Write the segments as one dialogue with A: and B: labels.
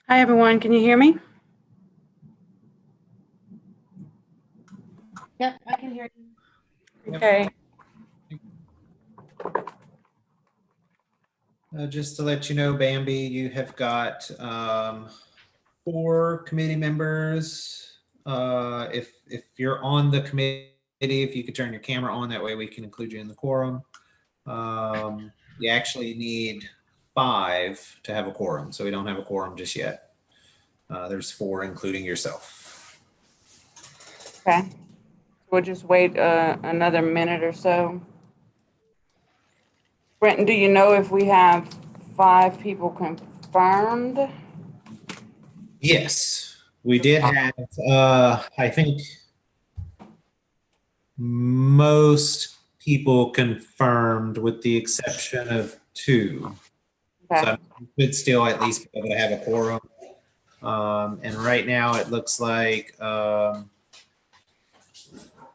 A: Hi, everyone. Can you hear me?
B: Yep, I can hear you.
C: Yep.
A: Okay.
C: Just to let you know, Bambi, you have got 4 committee members. If you're on the committee, if you could turn your camera on, that way we can include you in the quorum. You actually need 5 to have a quorum, so we don't have a quorum just yet. There's 4, including yourself.
A: Okay. We'll just wait another minute or so. Brenton, do you know if we have 5 people confirmed?
C: Yes, we did have, I think most people confirmed with the exception of 2.
A: Okay.
C: So we could still at least be able to have a quorum. And right now it looks like,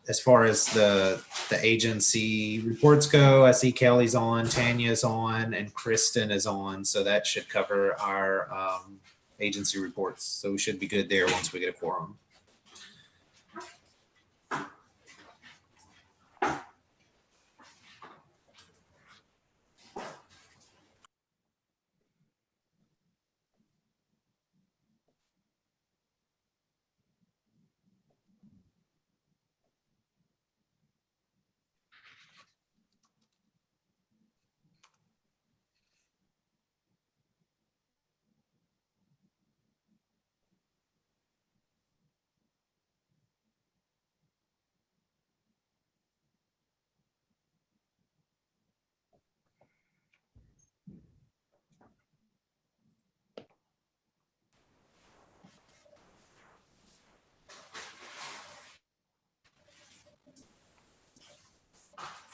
C: as far as the agency reports go, I see Kelly's on, Tanya's on, and Kristen is on. So that should cover our agency reports. So we should be good there once we get a quorum.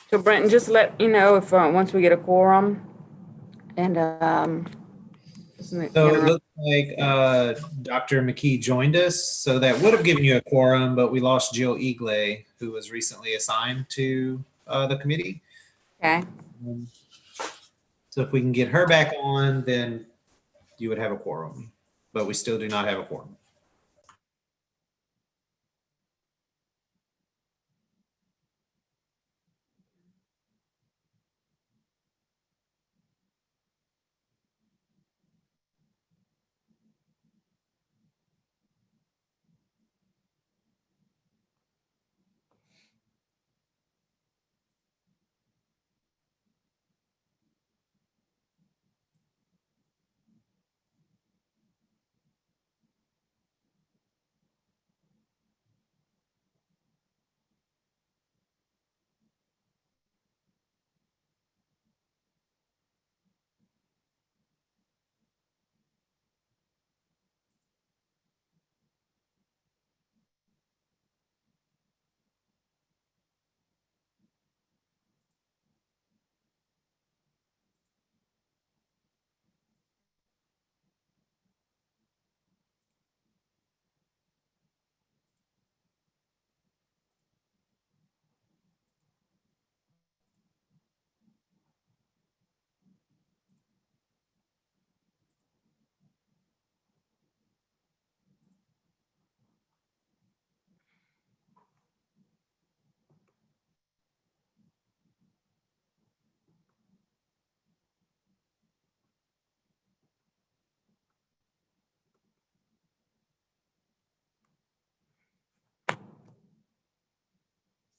A: So Brenton, just let you know if once we get a quorum. And
C: So it looks like Dr. McKee joined us. So that would have given you a quorum, but we lost Jill Eagley, who was recently assigned to the committee.
A: Okay.
C: So if we can get her back on, then you would have a quorum, but we still do not have a quorum.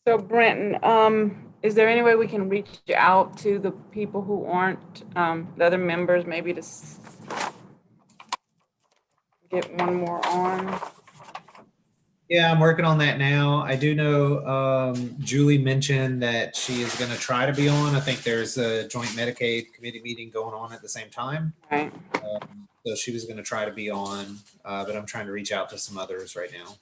A: So Brenton, is there any way we can reach out to the people who aren't the other members, maybe to get one more on?
C: Yeah, I'm working on that now. I do know Julie mentioned that she is going to try to be on. I think there's a joint Medicaid committee meeting going on at the same time.
A: Right.
C: So she was going to try to be on, but I'm trying to reach out to some others right now.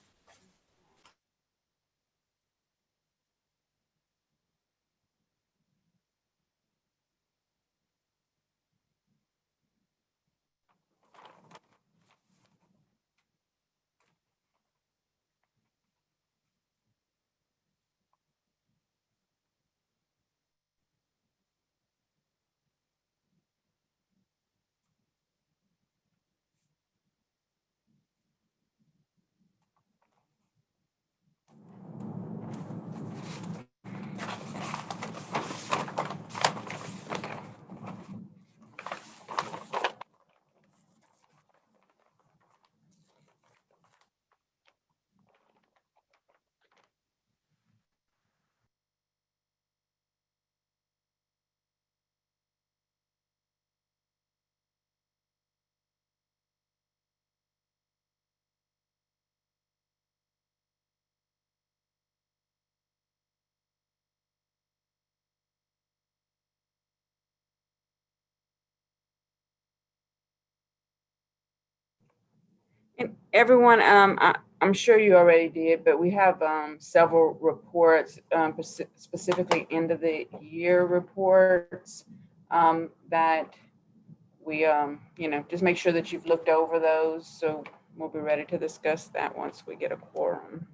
A: everyone, I'm sure you already did, but we have several reports, specifically end of the year reports, that we, just make sure that you've looked over those. So we'll be ready to discuss that once we get a quorum.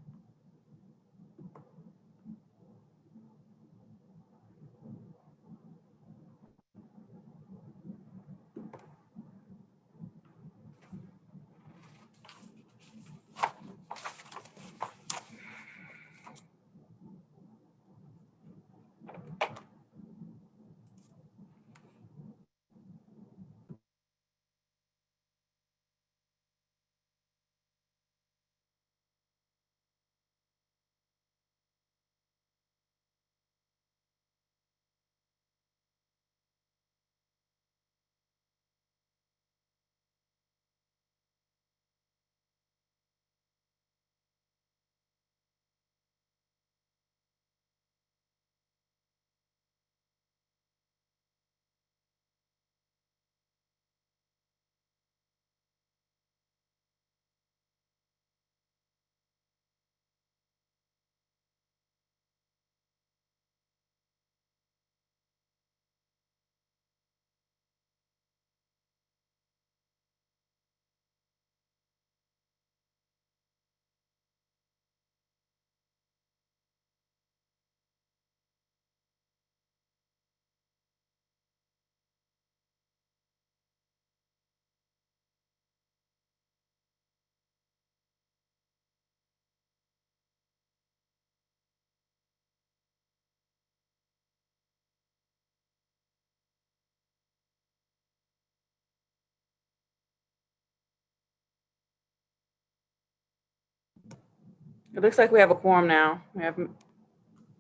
A: It looks like we have a quorum now. We have,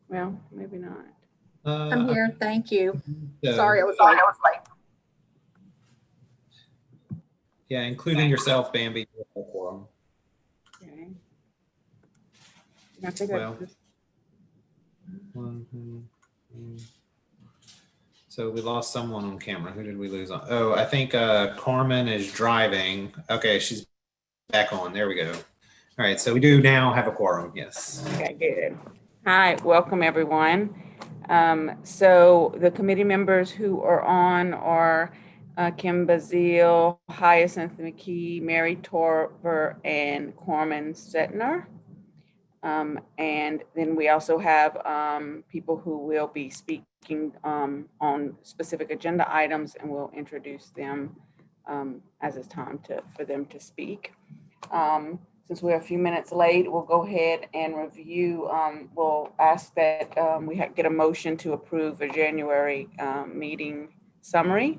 A: well, maybe not.
B: I'm here. Thank you.
C: So,
B: Sorry, I was late.
C: yeah, including yourself, Bambi. you have a quorum.
A: Okay. I think
C: Well.
A: that's-
C: One, two, three. So we lost someone on camera. Who did we lose on? Oh, I think Carmen is driving. Okay, she's back on. There we go. All right, so we do now have a quorum. Yes.
A: Okay, good. Hi, welcome everyone. So the committee members who are on are Kim Bazile, Hyacinth McKee, Mary Torver, and Corman Setner. And then we also have people who will be speaking on specific agenda items, and we'll introduce them as it's time for them to speak. Since we're a few minutes late, we'll go ahead and review. We'll ask that we get a motion to approve a January meeting summary.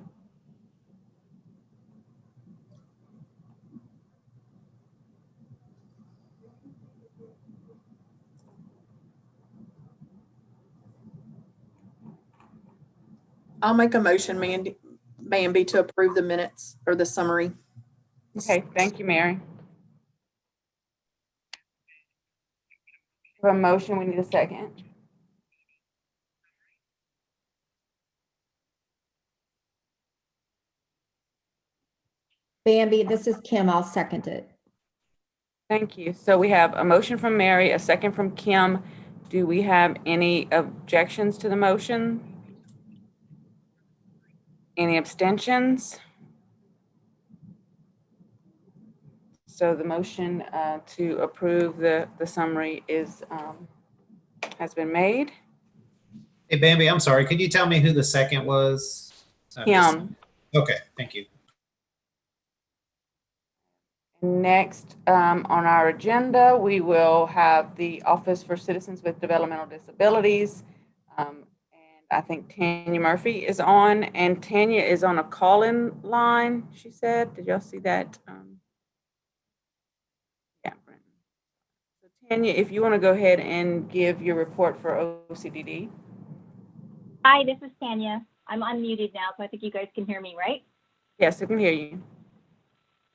B: I'll make a motion, Bambi, to approve the minutes or the summary.
A: Okay, thank you, Mary. For a motion, we need a second.
D: Bambi, this is Kim. I'll second it.
A: Thank you. So we have a motion from Mary, a second from Kim. Do we have any objections to the motion? Any abstentions? So the motion to approve the summary has been made.
C: Hey, Bambi, I'm sorry. Could you tell me who the second was?
A: Kim.
C: Okay, thank you.
A: Next on our agenda, we will have the Office for Citizens with Developmental Disabilities. And I think Tanya Murphy is on, and Tanya is on a call-in line, she said. Did y'all see that? Yeah. So Tanya, if you want to go ahead and give your report for OCDD.
E: Hi, this is Tanya. I'm unmuted now, so I think you guys can hear me, right?
A: Yes, I can hear you.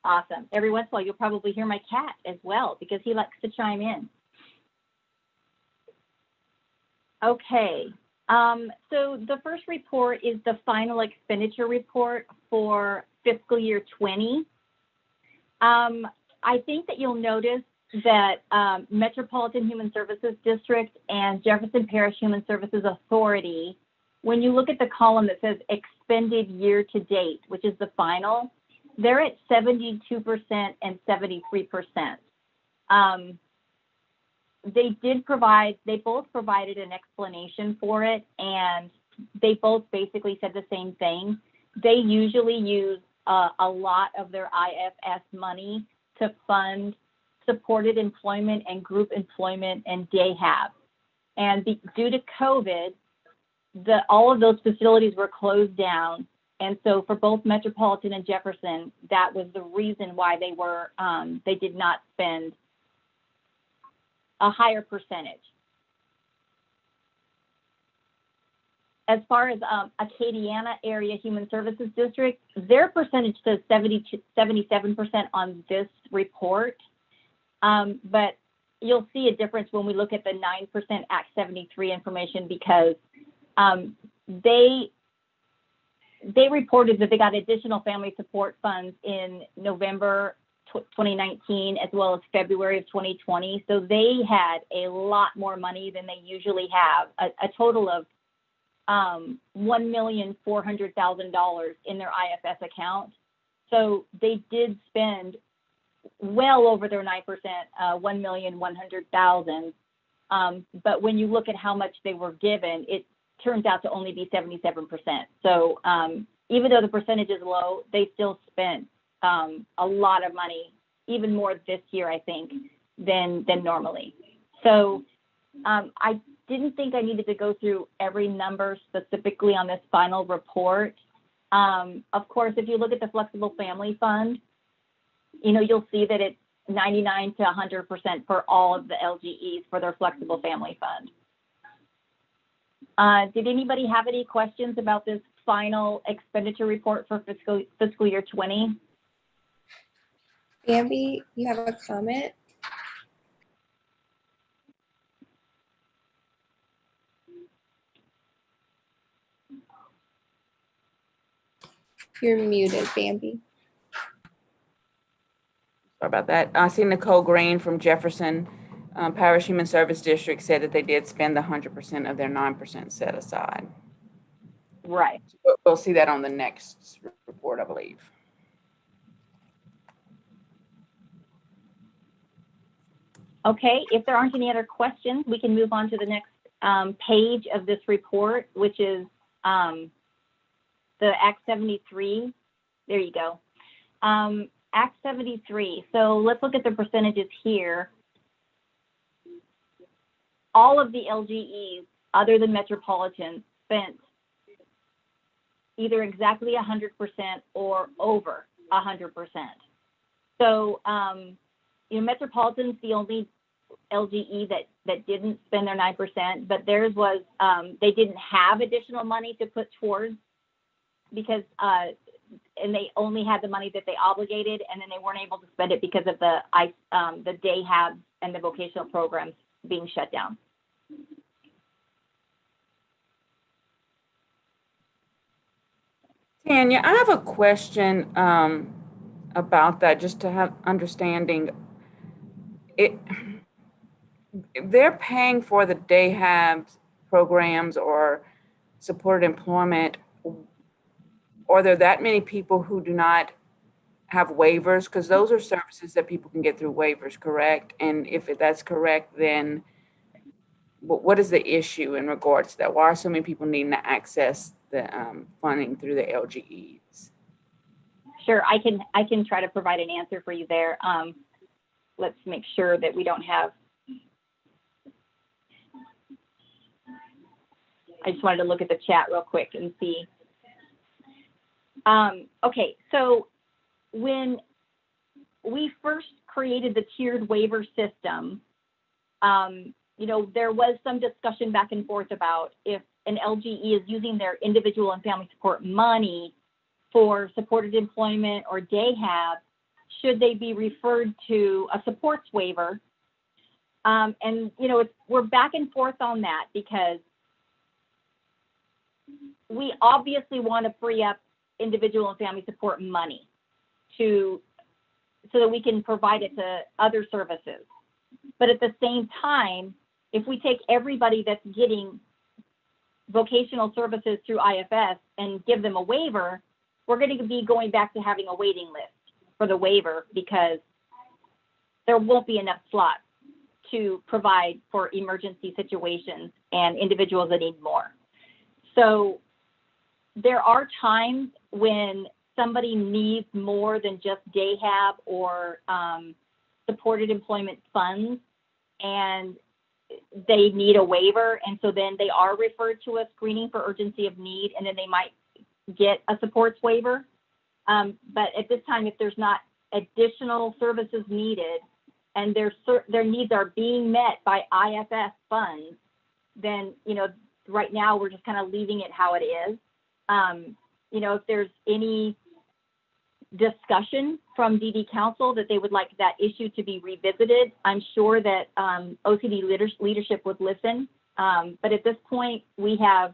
E: Awesome. Every once in a while, you'll probably hear my cat as well because he likes to chime in. Okay. So the first report is the final expenditure report for fiscal year 20. I think that you'll notice that Metropolitan Human Services District and Jefferson Parish Human Services Authority, when you look at the column that says expended year to date, which is the final, they're at 72% and 73%. They both provided an explanation for it, and they both basically said the same thing. They usually use a lot of their IFS money to fund supported employment and group employment and day have. And due to COVID, all of those facilities were closed down. And so for both Metropolitan and Jefferson, that was the reason why they did not spend a higher percentage. As far as Acadiana Area Human Services District, their percentage says 77% on this report. But you'll see a difference when we look at the 9% Act 73 information, because they reported that they got additional family support funds in November 2019 as well as February of 2020. So they had a lot more money than they usually have, a total of $1,400,000 in their IFS account. So they did spend well over their 9%, $1,100,000. But when you look at how much they were given, it turns out to only be 77%. So even though the percentage is low, they still spent a lot of money, even more this year, I think, than normally. So I didn't think I needed to go through every number specifically on this final report. Of course, if you look at the Flexible Family Fund, you'll see that it's 99 to 100% for all of the LGEs for their Flexible Family Fund. Did anybody have any questions about this final expenditure report for fiscal year 20?
F: Bambi, you have a comment? You're muted, Bambi.
A: Sorry about that. I see Nicole Green from Jefferson Parish Human Service District said that they did spend 100% of their 9% set aside.
E: Right.
A: We'll see that on the next report, I believe.
E: Okay, if there aren't any other questions, we can move on to the next page of this report, which is the Act 73. There you go. Act 73. So let's look at the percentages here. All of the LGEs, other than Metropolitan, spent either exactly 100% or over 100%. So, Metropolitan's the only LGE that didn't spend their 9%, but theirs was, they didn't have additional money to put towards, because, and they only had the money that they obligated, and then they weren't able to spend it because of the day habs and the vocational programs being shut down.
A: Tanya, I have a question about that, just to have understanding. They're paying for the day habs programs or supported employment. Are there that many people who do not have waivers? Because those are services that people can get through waivers, correct? And if that's correct, then what is the issue in regards to that? Why are so many people needing to access the funding through the LGEs?
E: Sure, I can try to provide an answer for you there. Let's make sure that we don't have. I just wanted to look at the chat real quick and see. Okay, so when we first created the tiered waiver system, there was some discussion back and forth about if an LGE is using their individual and family support money for supported employment or day have, should they be referred to a supports waiver? We're back and forth on that, because we obviously want to free up individual and family support money to so that we can provide it to other services. But at the same time, if we take everybody that's getting vocational services through IFS and give them a waiver, we're going to be going back to having a waiting list for the waiver because there won't be enough slots to provide for emergency situations and individuals that need more. So there are times when somebody needs more than just DAHAB or supported employment funds, and they need a waiver. And so then they are referred to a screening for urgency of need, and then they might get a supports waiver. But at this time, if there's not additional services needed and their needs are being met by IFS funds, then, you know, right now we're just kind of leaving it how it is. You know, if there's any discussion from DD Council that they would like that issue to be revisited, I'm sure that OCD leadership would listen. But at this point, we have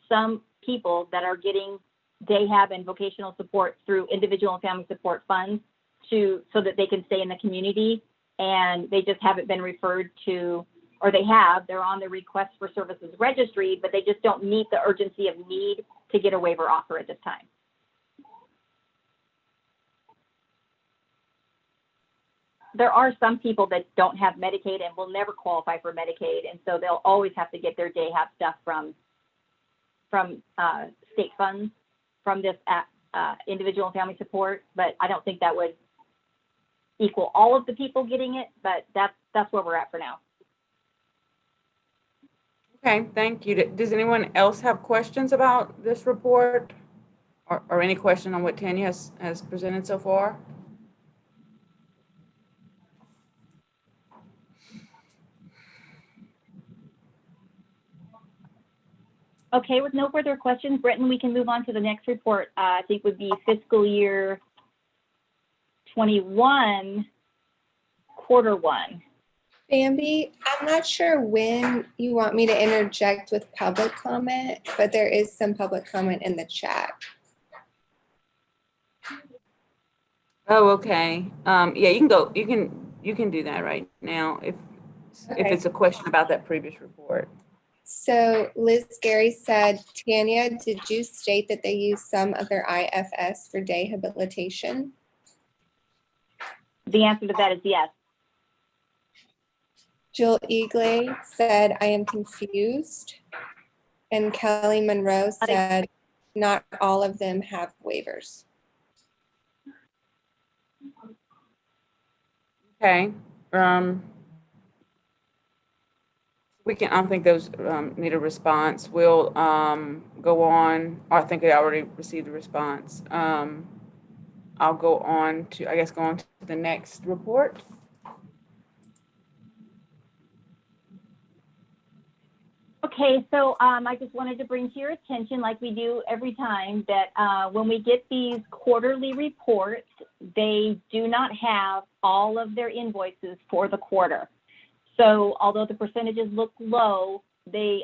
E: some people that are getting DAHAB and vocational support through individual and family support funds so that they can stay in the community, and they just haven't been referred to, or they're on the request for services registry, but they just don't meet the urgency of need to get a waiver offer at this time. There are some people that don't have Medicaid and will never qualify for Medicaid, and so they'll always have to get their DAHAB stuff from state funds, from this individual and family support. But I don't think that would equal all of the people getting it, but that's where we're at for now.
A: Okay, thank you. Does anyone else have questions about this report or any question on what Tanya has presented so far?
E: Okay, with no further questions, Britton, we can move on to the next report. I think would be fiscal year 21, quarter one.
F: Bambi, I'm not sure when you want me to interject with public comment, but there is some public comment in the chat.
A: Oh, okay. Yeah, you can go. You can do that right now if
F: Okay.
A: it's a question about that previous report.
F: So Liz Gary said, Tanya, did you state that they use some of their IFS for dehabilitation?
E: The answer to that is yes.
F: Jill Eagley said, I am confused. And Kelly Monroe said, not all of them have waivers.
A: Okay. I don't think those need a response. We'll go on. I think I already received a response. I'll go on to the next report.
E: Okay, so I just wanted to bring to your attention, like we do every time, that when we get these quarterly reports, they do not have all of their invoices for the quarter. So although the percentages look low, they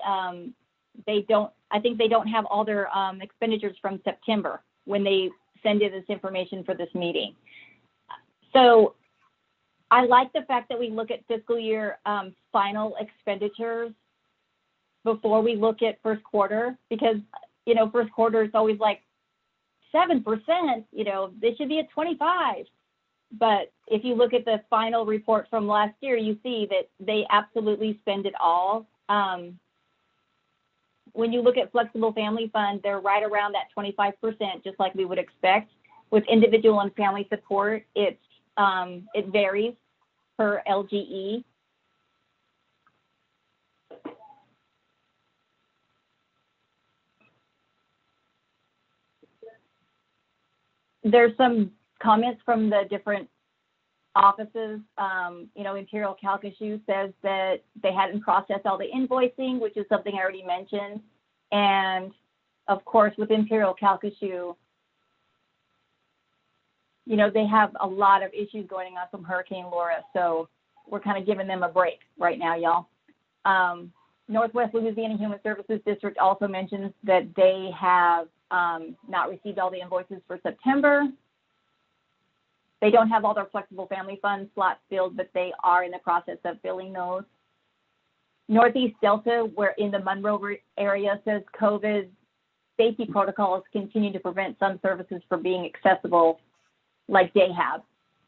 E: don't, I think they don't have all their expenditures from September when they send in this information for this meeting. So I like the fact that we look at fiscal year final expenditures before we look at first quarter, because, you know, first quarter is always like 7%, you know, they should be at 25. But if you look at the final report from last year, you see that they absolutely spend it all. When you look at flexible family fund, they're right around that 25%, just like we would expect. With individual and family support, it varies per LGE. There's some comments from the different offices. You know, Imperial Calcasieu says that they hadn't processed all the invoicing, which is something I already mentioned. And of course, with Imperial Calcasieu, you know, they have a lot of issues going on from Hurricane Laura. So we're kind of giving them a break right now, y'all. Northwest Louisiana Human Services District also mentions that they have not received all the invoices for September. They don't have all their flexible family fund slots filled, but they are in the process of filling those. Northeast Delta, where in the Monroe area, says COVID safety protocols continue to prevent some services from being accessible like day have.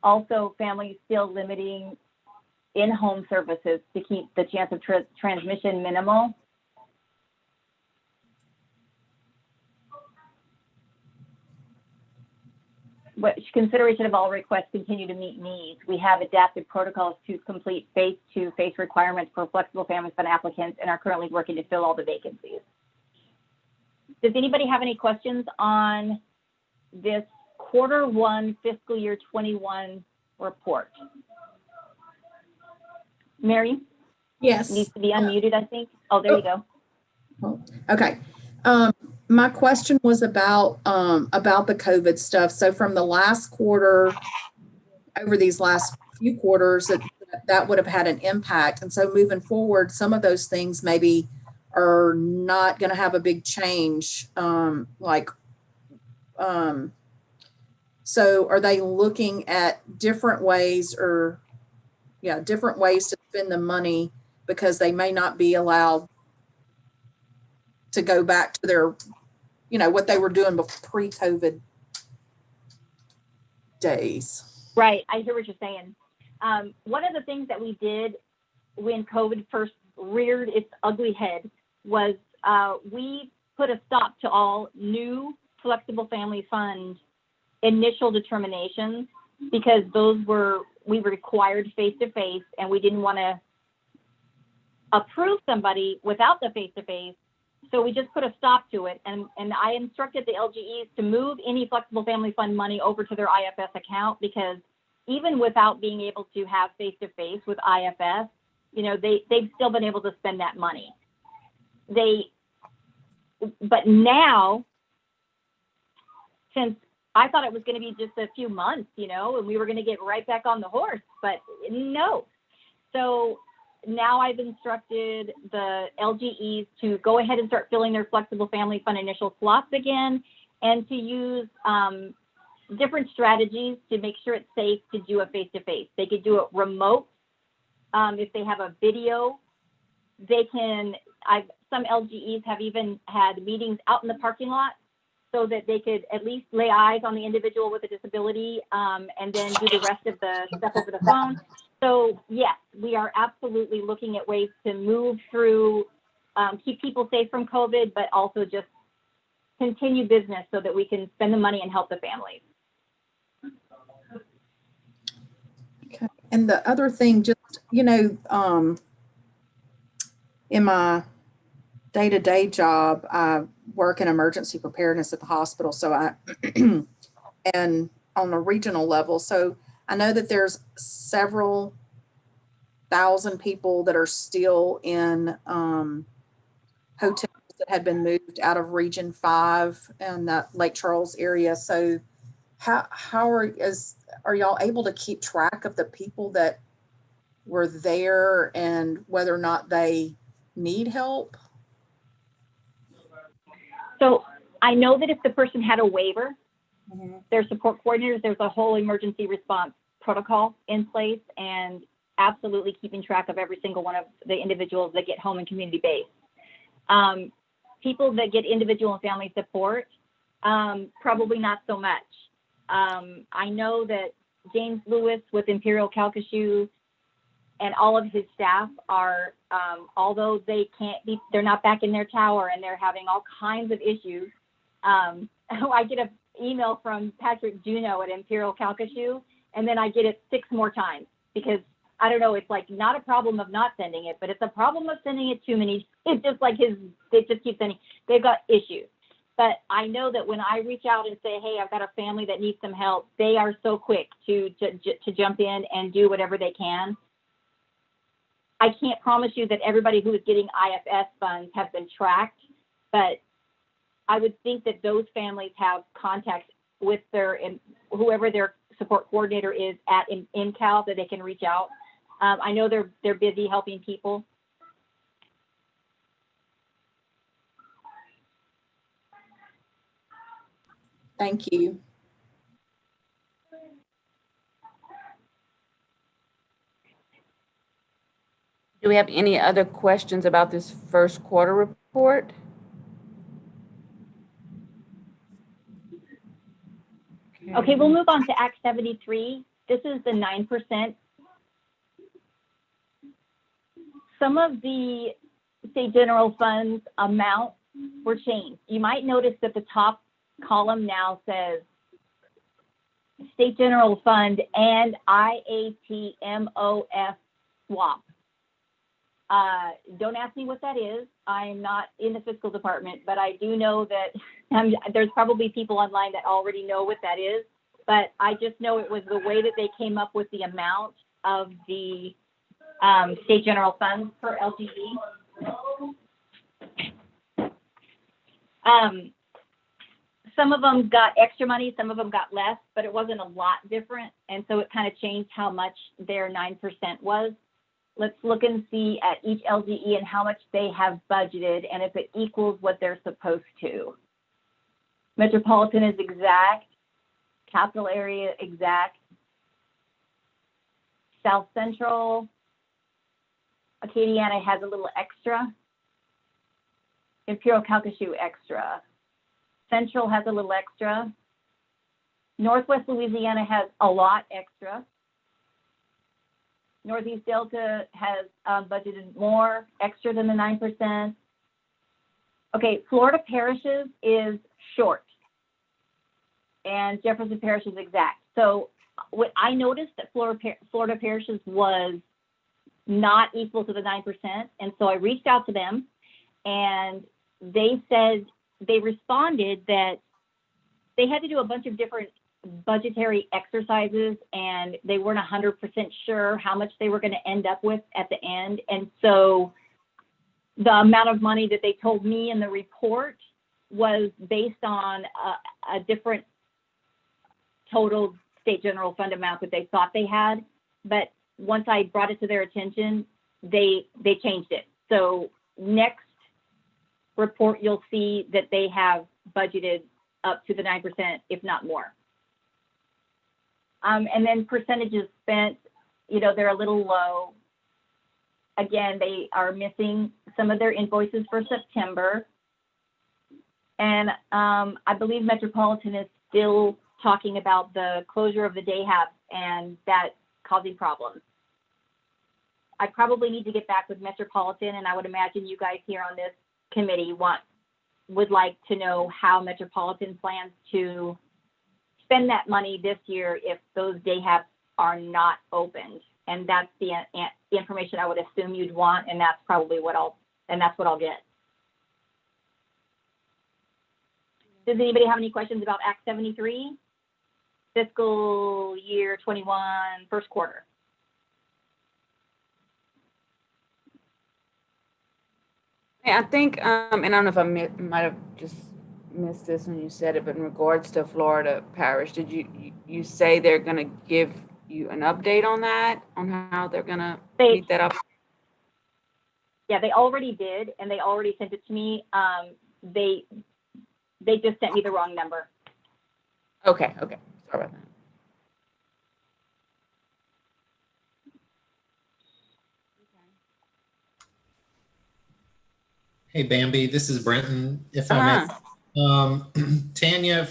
E: Also, families still limiting in-home services to keep the chance of transmission minimal. Which consideration of all requests continue to meet needs. We have adapted protocols to complete face-to-face requirements for flexible family fund applicants and are currently working to fill all the vacancies. Does anybody have any questions on this Q1 fiscal year 21 report? Mary
B: Yes.
E: needs to be unmuted, I think. Oh, there you go.
B: Okay. My question was about the COVID stuff. So from the last quarter, over these last few quarters, that would have had an impact. And so moving forward, some of those things maybe are not going to have a big change. So are they looking at different ways different ways to spend the money because they may not be allowed to go back to their, what they were doing pre-COVID days?
E: Right, I hear what you're saying. One of the things that we did when COVID first reared its ugly head was we put a stop to all new flexible family fund initial determinations because we were required face-to-face and we didn't want to approve somebody without the face-to-face. So we just put a stop to it. And I instructed the LGEs to move any flexible family fund money over to their IFS account because even without being able to have face-to-face with IFS, they've still been able to spend that money. But now, since I thought it was going to be just a few months, and we were going to get right back on the horse, but no. So now I've instructed the LGEs to go ahead and start filling their flexible family fund initial slots again and to use different strategies to make sure it's safe to do a face-to-face. They could do it remote. If they have a video, they can, some LGEs have even had meetings out in the parking lot so that they could at least lay eyes on the individual with a disability and then do the rest of the stuff over the phone. So yes, we are absolutely looking at ways to move through, keep people safe from COVID, but also just continue business so that we can spend the money and help the families.
B: Okay. And the other thing, just, in my day-to-day job, I work in emergency preparedness at the hospital. So and on a regional level. So I know that there's several thousand people that are still in hotels that had been moved out of Region 5 and that Lake Charles area. So how are y'all able to keep track of the people that were there and whether or not they need help?
E: So I know that if the person had a waiver, their support coordinators, there's a whole emergency response protocol in place and absolutely keeping track of every single one of the individuals that get home and community-based. People that get individual and family support, probably not so much. I know that James Lewis with Imperial Calcasieu and all of his staff are, although they're not back in their tower and they're having all kinds of issues. I get an email from Patrick Juno at Imperial Calcasieu, and then I get it 6 more times because I don't know, it's like not a problem of not sending it, but it's a problem of sending it too many. It's just like they just keep sending, they've got issues. But I know that when I reach out and say, hey, I've got a family that needs some help, they are so quick to jump in and do whatever they can. I can't promise you that everybody who is getting IFS funds have been tracked, but I would think that those families have contact with whoever their support coordinator is at InCal that they can reach out. I know they're busy helping people.
B: Thank you.
A: Do we have any other questions about this first quarter report?
E: Okay, we'll move on to Act 73. This is the 9%. Some of the state general funds amounts were changed. You might notice that the top column now says state general fund and IATMOF swap. Don't ask me what that is. I'm not in the fiscal department, but I do know that there's probably people online that already know what that is. But I just know it was the way that they came up with the amount of the state general funds for LGE. Some of them got extra money, some of them got less, but it wasn't a lot different. And so it kind of changed how much their 9% was. Let's look and see at each LGE and how much they have budgeted and if it equals what they're supposed to. Metropolitan is exact, capital area exact, South Central, Acadiana has a little extra, Imperial Calcasieu extra, Central has a little extra, Northwest Louisiana has a lot extra, Northeast Delta has budgeted more extra than the 9%. Okay, Florida Parishes is short and Jefferson Parish is exact. So what I noticed that Florida Parishes was not equal to the 9%. And so I reached out to them and they said, they responded that they had to do a bunch of different budgetary exercises and they weren't 100% sure how much they were going to end up with at the end. And so the amount of money that they told me in the report was based on a different total state general fund amount that they thought they had. But once I brought it to their attention, they changed it. So next report, you'll see that they have budgeted up to the 9%, if not more. And then percentages spent, they're a little low. Again, they are missing some of their invoices for September. And I believe Metropolitan is still talking about the closure of the day hub and that causing problems. I probably need to get back with Metropolitan, and I would imagine you guys here on this committee would like to know how Metropolitan plans to spend that money this year if those day hubs are not opened. And that's the information I would assume you'd want, and that's probably what I'll get. Does anybody have any questions about Act 73? Fiscal year 21, first quarter.
A: I think, and I don't know if I might have just missed this when you said it, but in regards to Florida Parish, did you say they're going to give you an update on that, on how they're going to meet that up?
E: Yeah, they already did, and they already sent it to me. They just sent me the wrong number.
A: Okay. Sorry about that.
C: Hey, Bambi, this is Brenton, if I may. Tanya,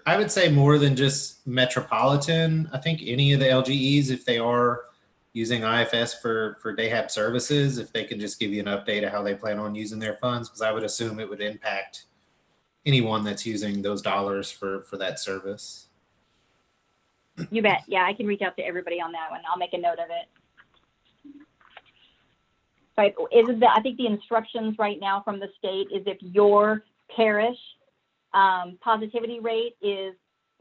C: I would say more than just Metropolitan, I think any of the LGEs, if they are using IFS for DayHab services, if they can just give you an update of how they plan on using their funds, because I would assume it would impact anyone that's using those dollars for that service.
E: You bet. Yeah, I can reach out to everybody on that one. I'll make a note of it. But I think the instructions right now from the state is if your parish positivity rate is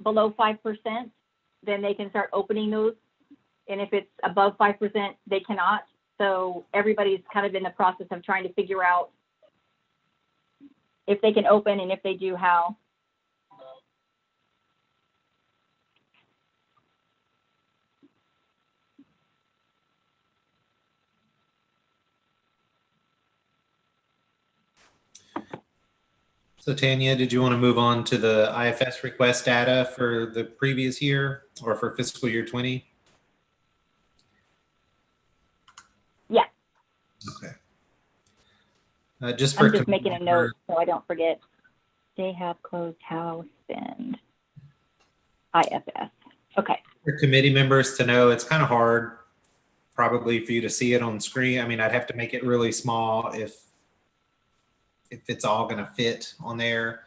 E: below 5%, then they can start opening those. And if it's above 5%, they cannot. So everybody's kind of in the process of trying to figure out if they can open, and if they do, how.
C: So Tanya, did you want to move on to the IFS request data for the previous year or for fiscal year 20?
E: Yeah.
C: Okay. Just for
E: I'm just
C: committee
E: making a
C: member-
E: note so I don't forget. They have closed house and IFS. Okay.
C: for committee members to know, it's kind of hard probably for you to see it on screen. I mean, I'd have to make it really small if it's all going to fit on there.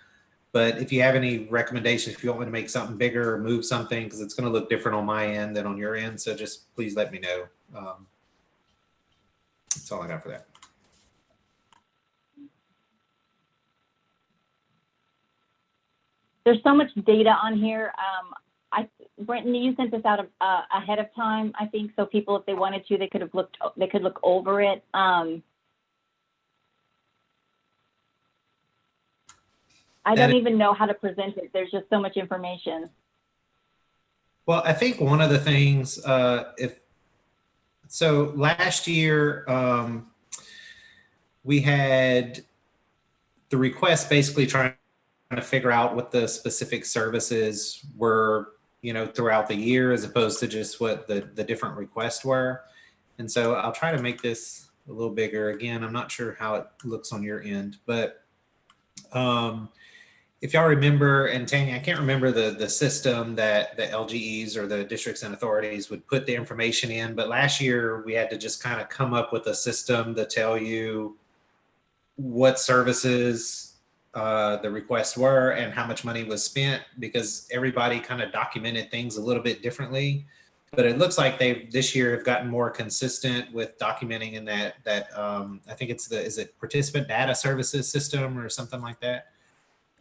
C: But if you have any recommendations, if you want me to make something bigger or move something, because it's going to look different on my end than on your end, so just please let me know. That's all I got for that.
E: There's so much data on here. Brenton, you sent this out ahead of time, I think, so people, if they wanted to, they could look over it. I don't even know how to present it. There's just so much information.
C: Well, I think one of the things, so last year, we had the request basically trying to figure out what the specific services were, throughout the year, as opposed to just what the different requests were. And so I'll try to make this a little bigger. Again, I'm not sure how it looks on your end, but if y'all remember, and Tanya, I can't remember the system that the LGEs or the districts and authorities would put the information in, but last year we had to just kind of come up with a system to tell you what services the requests were and how much money was spent, because everybody kind of documented things a little bit differently. But it looks like they've this year have gotten more consistent with documenting in that I think is it participant data services system or something like that?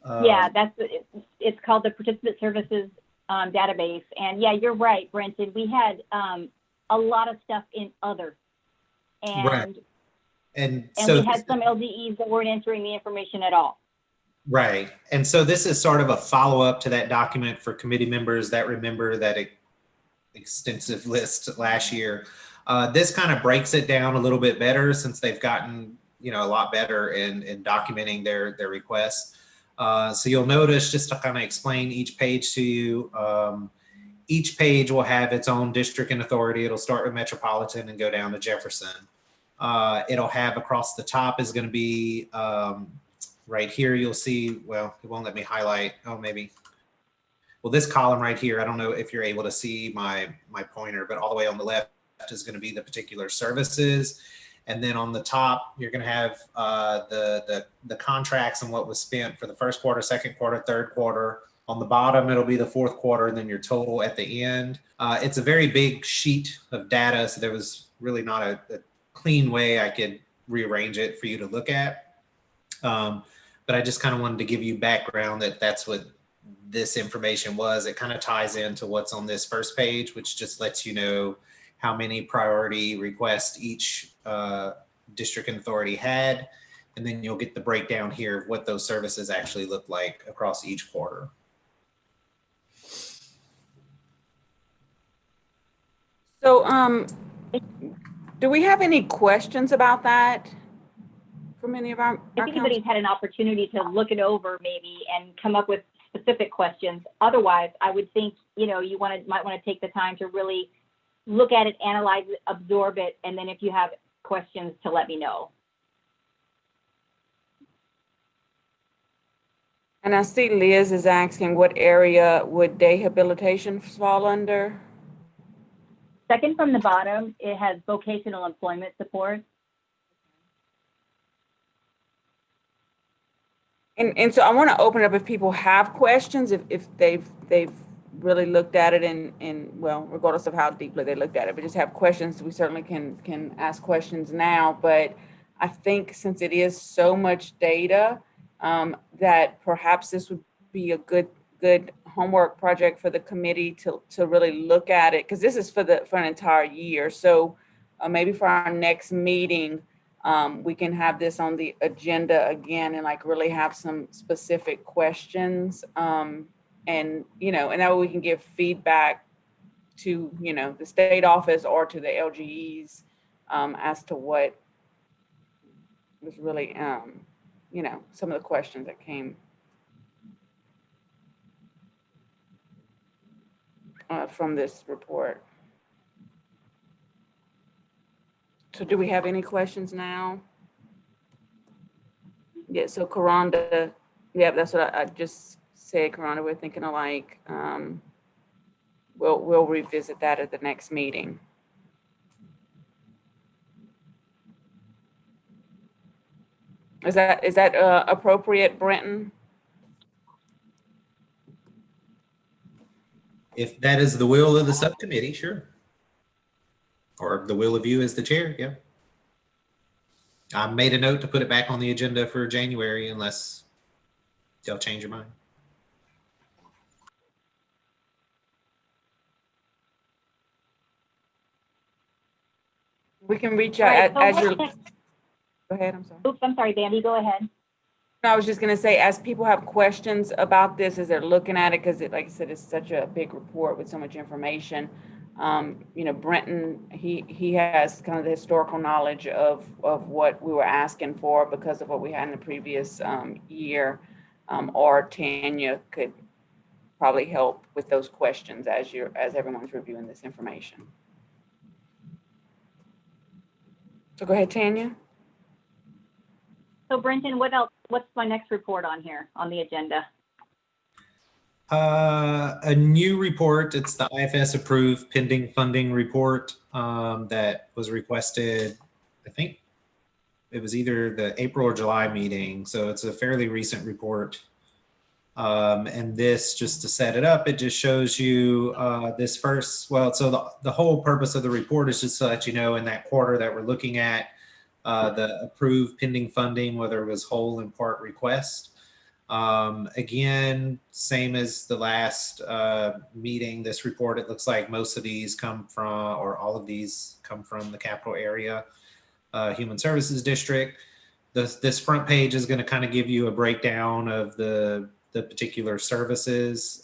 E: Yeah, it's called the Participant Services Database. And yeah, you're right, Brenton. We had a lot of stuff in other. And,
C: right. And
E: we had some LDEs that weren't entering the information at all.
C: Right. And so this is sort of a follow-up to that document for committee members that remember that extensive list last year. This kind of breaks it down a little bit better, since they've gotten, a lot better in documenting their requests. So you'll notice, just to kind of explain each page to you, each page will have its own district and authority. It'll start with Metropolitan and go down to Jefferson. It'll have across the top is going to be right here. You'll see, well, it won't let me highlight. Oh, maybe. Well, this column right here, I don't know if you're able to see my pointer, but all the way on the left is going to be the particular services. And then on the top, you're going to have the contracts and what was spent for the first quarter, second quarter, third quarter. On the bottom, it'll be the fourth quarter, and then your total at the end. It's a very big sheet of data, so there was really not a clean way I could rearrange it for you to look at. But I just kind of wanted to give you background that that's what this information was. It kind of ties into what's on this first page, which just lets you know how many priority requests each district and authority had. And then you'll get the breakdown here of what those services actually look like across each quarter.
A: So, do we have any questions about that from any of our
E: If anybody's had an opportunity to look it over maybe and come up with specific questions, otherwise I would think, you might want to take the time to really look at it, analyze it, absorb it, and then if you have questions to let me know.
A: And I see Liz is asking, what area would rehabilitation fall under?
E: Second from the bottom, it has vocational employment support.
A: And so I want to open up if people have questions, if they've really looked at it and well, regardless of how deeply they looked at it, but just have questions, we certainly can ask questions now. But I think since it is so much data, that perhaps this would be a good homework project for the committee to really look at it, because this is for an entire year. So maybe for our next meeting, we can have this on the agenda again and really have some specific questions. And that way we can give feedback to, the state office or to the LGEs as to what was really, some of the questions that came from this report. So do we have any questions now? Yeah, so Karonda, yeah, that's what I just said, Karonda, we're thinking alike. We'll revisit that at the next meeting. Is that appropriate, Brenton?
C: If that is the will of the subcommittee, sure. Or the will of you as the chair, yeah. I made a note to put it back on the agenda for January unless y'all change your mind.
A: We can reach
E: All right,
A: out
E: so
A: as
E: what's
A: you're, go
E: next?
A: ahead, I'm sorry.
E: Oops, I'm sorry, Bambi, go ahead.
A: I was just gonna say, as people have questions about this, as they're looking at it, because like I said, it's such a big report with so much information. Brenton, he has kind of the historical knowledge of what we were asking for because of what we had in the previous year. Or Tanya could probably help with those questions as everyone's reviewing this information. So go ahead, Tanya.
E: So Brenton, what else, what's my next report on here on the agenda?
C: A new report. It's the IFS approved pending funding report that was requested. I think it was either the April or July meeting. So it's a fairly recent report. And this, just to set it up, it just shows you this first, well, so the whole purpose of the report is just to let you know in that quarter that we're looking at the approved pending funding, whether it was whole and part request. Again, same as the last meeting, this report, it looks like most of these come from, or all of these come from the capital area Human Services District. This front page is going to kind of give you a breakdown of the particular services,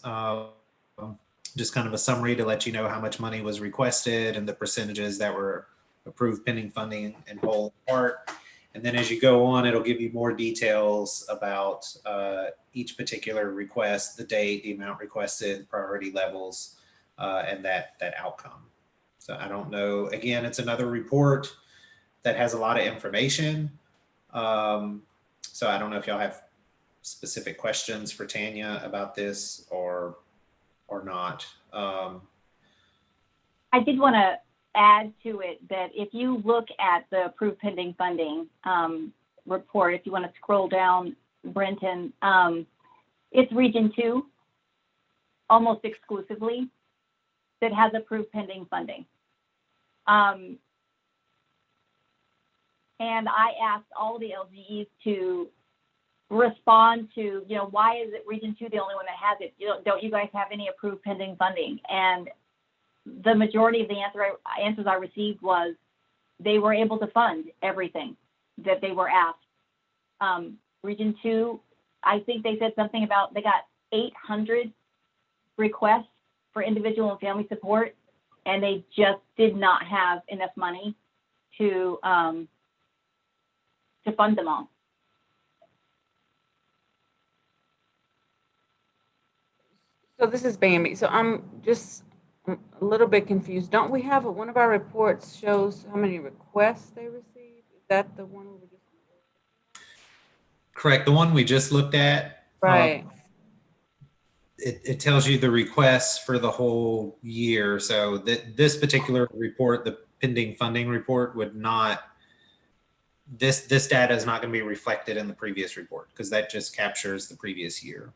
C: just kind of a summary to let you know how much money was requested and the percentages that were approved pending funding and whole part. And then as you go on, it'll give you more details about each particular request, the date, the amount requested, priority levels, and that outcome. So I don't know, again, it's another report that has a lot of information. So I don't know if y'all have specific questions for Tanya about this or not.
E: I did want to add to it that if you look at the approved pending funding report, if you want to scroll down, Brenton, it's Region 2, almost exclusively, that has approved pending funding. And I asked all the LGEs to respond to, why is it Region 2 the only one that has it? Don't you guys have any approved pending funding? And the majority of the answers I received was they were able to fund everything that they were asked. Region 2, I think they said something about they got 800 requests for individual and family support, and they just did not have enough money to fund them all.
A: So this is Bambi. So I'm a little bit confused. Don't we have one of our reports shows how many requests they received? Is that the one we were just?
C: Correct. The one we just looked at.
A: Right.
C: It tells you the requests for the whole year. So this particular report, the pending funding report, would not, this data is not going to be reflected in the previous report because that just captures the previous year.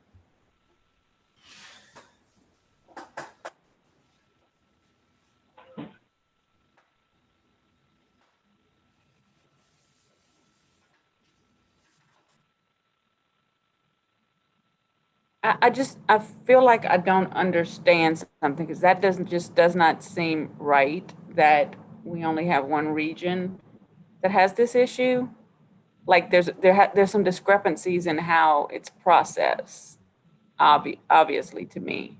A: I feel like I don't understand something because that does not seem right that we only have one region that has this issue. Like there's some discrepancies in how it's processed, obviously to me.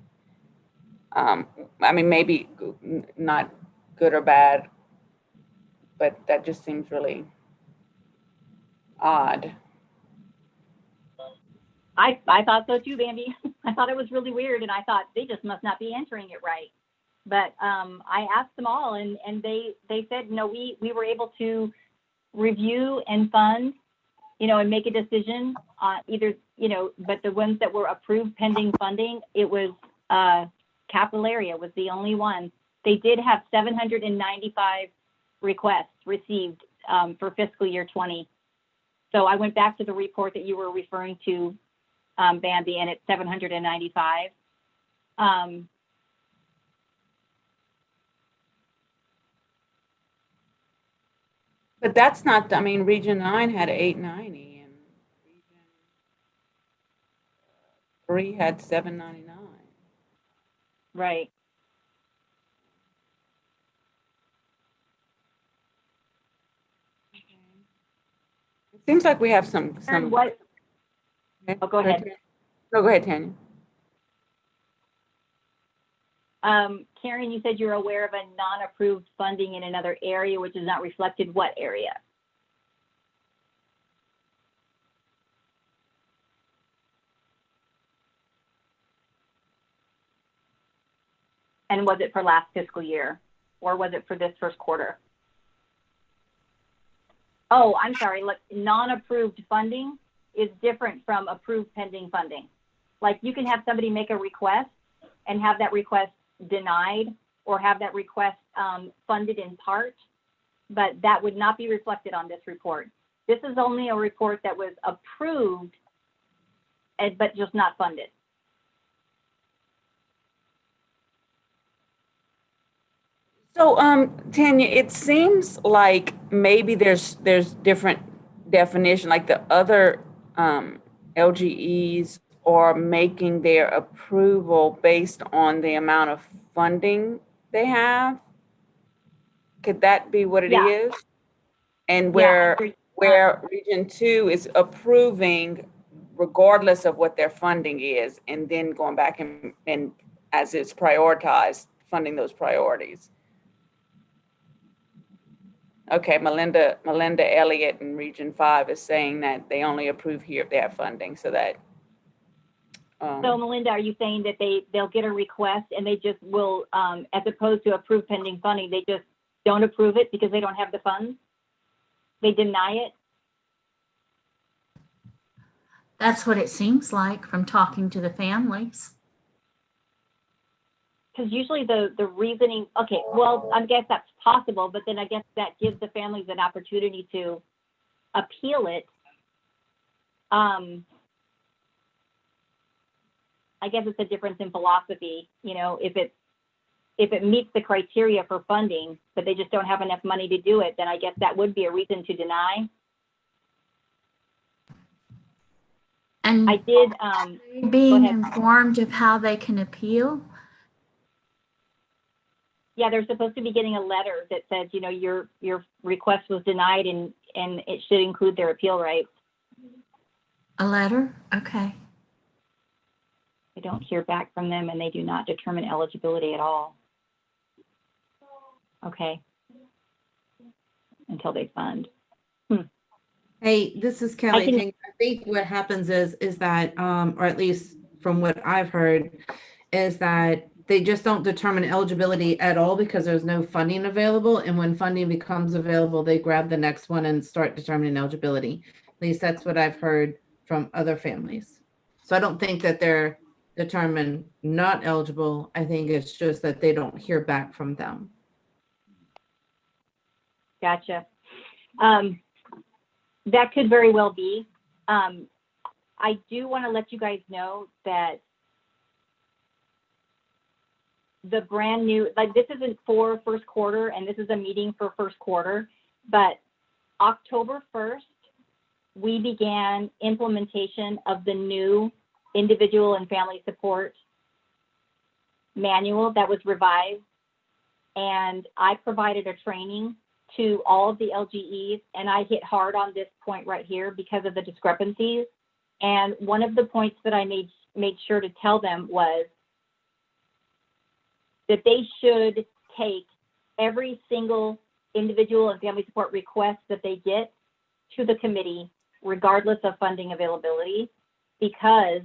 A: I mean, maybe not good or bad, but that just seems really odd.
E: I thought so too, Bambi. I thought it was really weird, and I thought they just must not be entering it right. But I asked them all, and they said, no, we were able to review and fund, and make a decision either, but the ones that were approved pending funding, it was Capital Area was the only one. They did have 795 requests received for fiscal year 20. So I went back to the report that you were referring to, Bambi, and it's 795.
A: But that's not, I mean, Region 9 had 890 and Region 3 had 799.
E: Right.
A: It seems like we have
E: And
A: some.
E: what?
A: Okay,
E: Oh, go ahead.
A: Tanya. No, go ahead, Tanya.
E: Karen, you said you're aware of a non-approved funding in another area, which is not reflected. What area? And was it for last fiscal year, or was it for this first quarter? Oh, I'm sorry. Look, non-approved funding is different from approved pending funding. Like, you can have somebody make a request and have that request denied, or have that request funded in part, but that would not be reflected on this report. This is only a report that was approved, but just not funded.
A: So, Tanya, it seems like maybe there's different definition, like the other LGEs are making their approval based on the amount of funding they have. Could that be what it
E: Yeah.
A: is? And
E: Yeah,
A: where Region 2 is approving regardless of what their funding is, and then going back and as it's prioritized, funding those priorities. Okay, Melinda Elliott in Region 5 is saying that they only approve here if they have funding, so that.
E: So Melinda, are you saying that they'll get a request and they just will, as opposed to approved pending funding, they just don't approve it because they don't have the funds? They deny it?
G: That's what it seems like from talking to the families.
E: Because usually the reasoning, okay, well, I guess that's possible, but then I guess that gives the families an opportunity to appeal it. I guess it's a difference in philosophy, if it meets the criteria for funding, but they just don't have enough money to do it, then I guess that would be a reason to deny.
G: And
E: I did,
G: being
E: ahead.
G: informed of how they can appeal.
E: yeah, they're supposed to be getting a letter that says, your request was denied and it should include their appeal rights.
G: A letter? Okay.
E: I don't hear back from them and they do not determine eligibility at all. Okay. Until they fund.
H: Hey, this is Kelly.
E: can-
H: I think what happens is that, or at least from what I've heard, is that they just don't determine eligibility at all because there's no funding available. And when funding becomes available, they grab the next one and start determining eligibility. At least that's what I've heard from other families. So I don't think that they're determined not eligible. I think it's just that they don't hear back from them.
E: Gotcha. That could very well be. I do want to let you guys know that the brand new, like, this isn't for first quarter and this is a meeting for first quarter, but October 1st, we began implementation of the new individual and family support manual that was revised. And I provided a training to all of the LGEs, and I hit hard on this point right here because of the discrepancies. And one of the points that I made sure to tell them was that they should take every single individual and family support request that they get to the committee, regardless of funding availability, because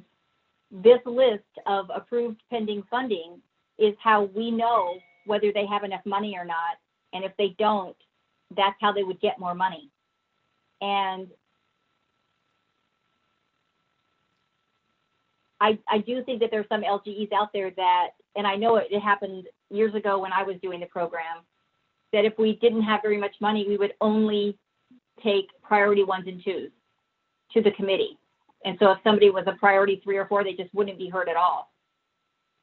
E: this list of approved pending funding is how we know whether they have enough money or not. And if they don't, that's how they would get more money. And I do think that there's some LGEs out there that, and I know it happened years ago when I was doing the program, that if we didn't have very much money, we would only take priority 1s and 2s to the committee. And so if somebody was a priority 3 or 4, they just wouldn't be heard at all.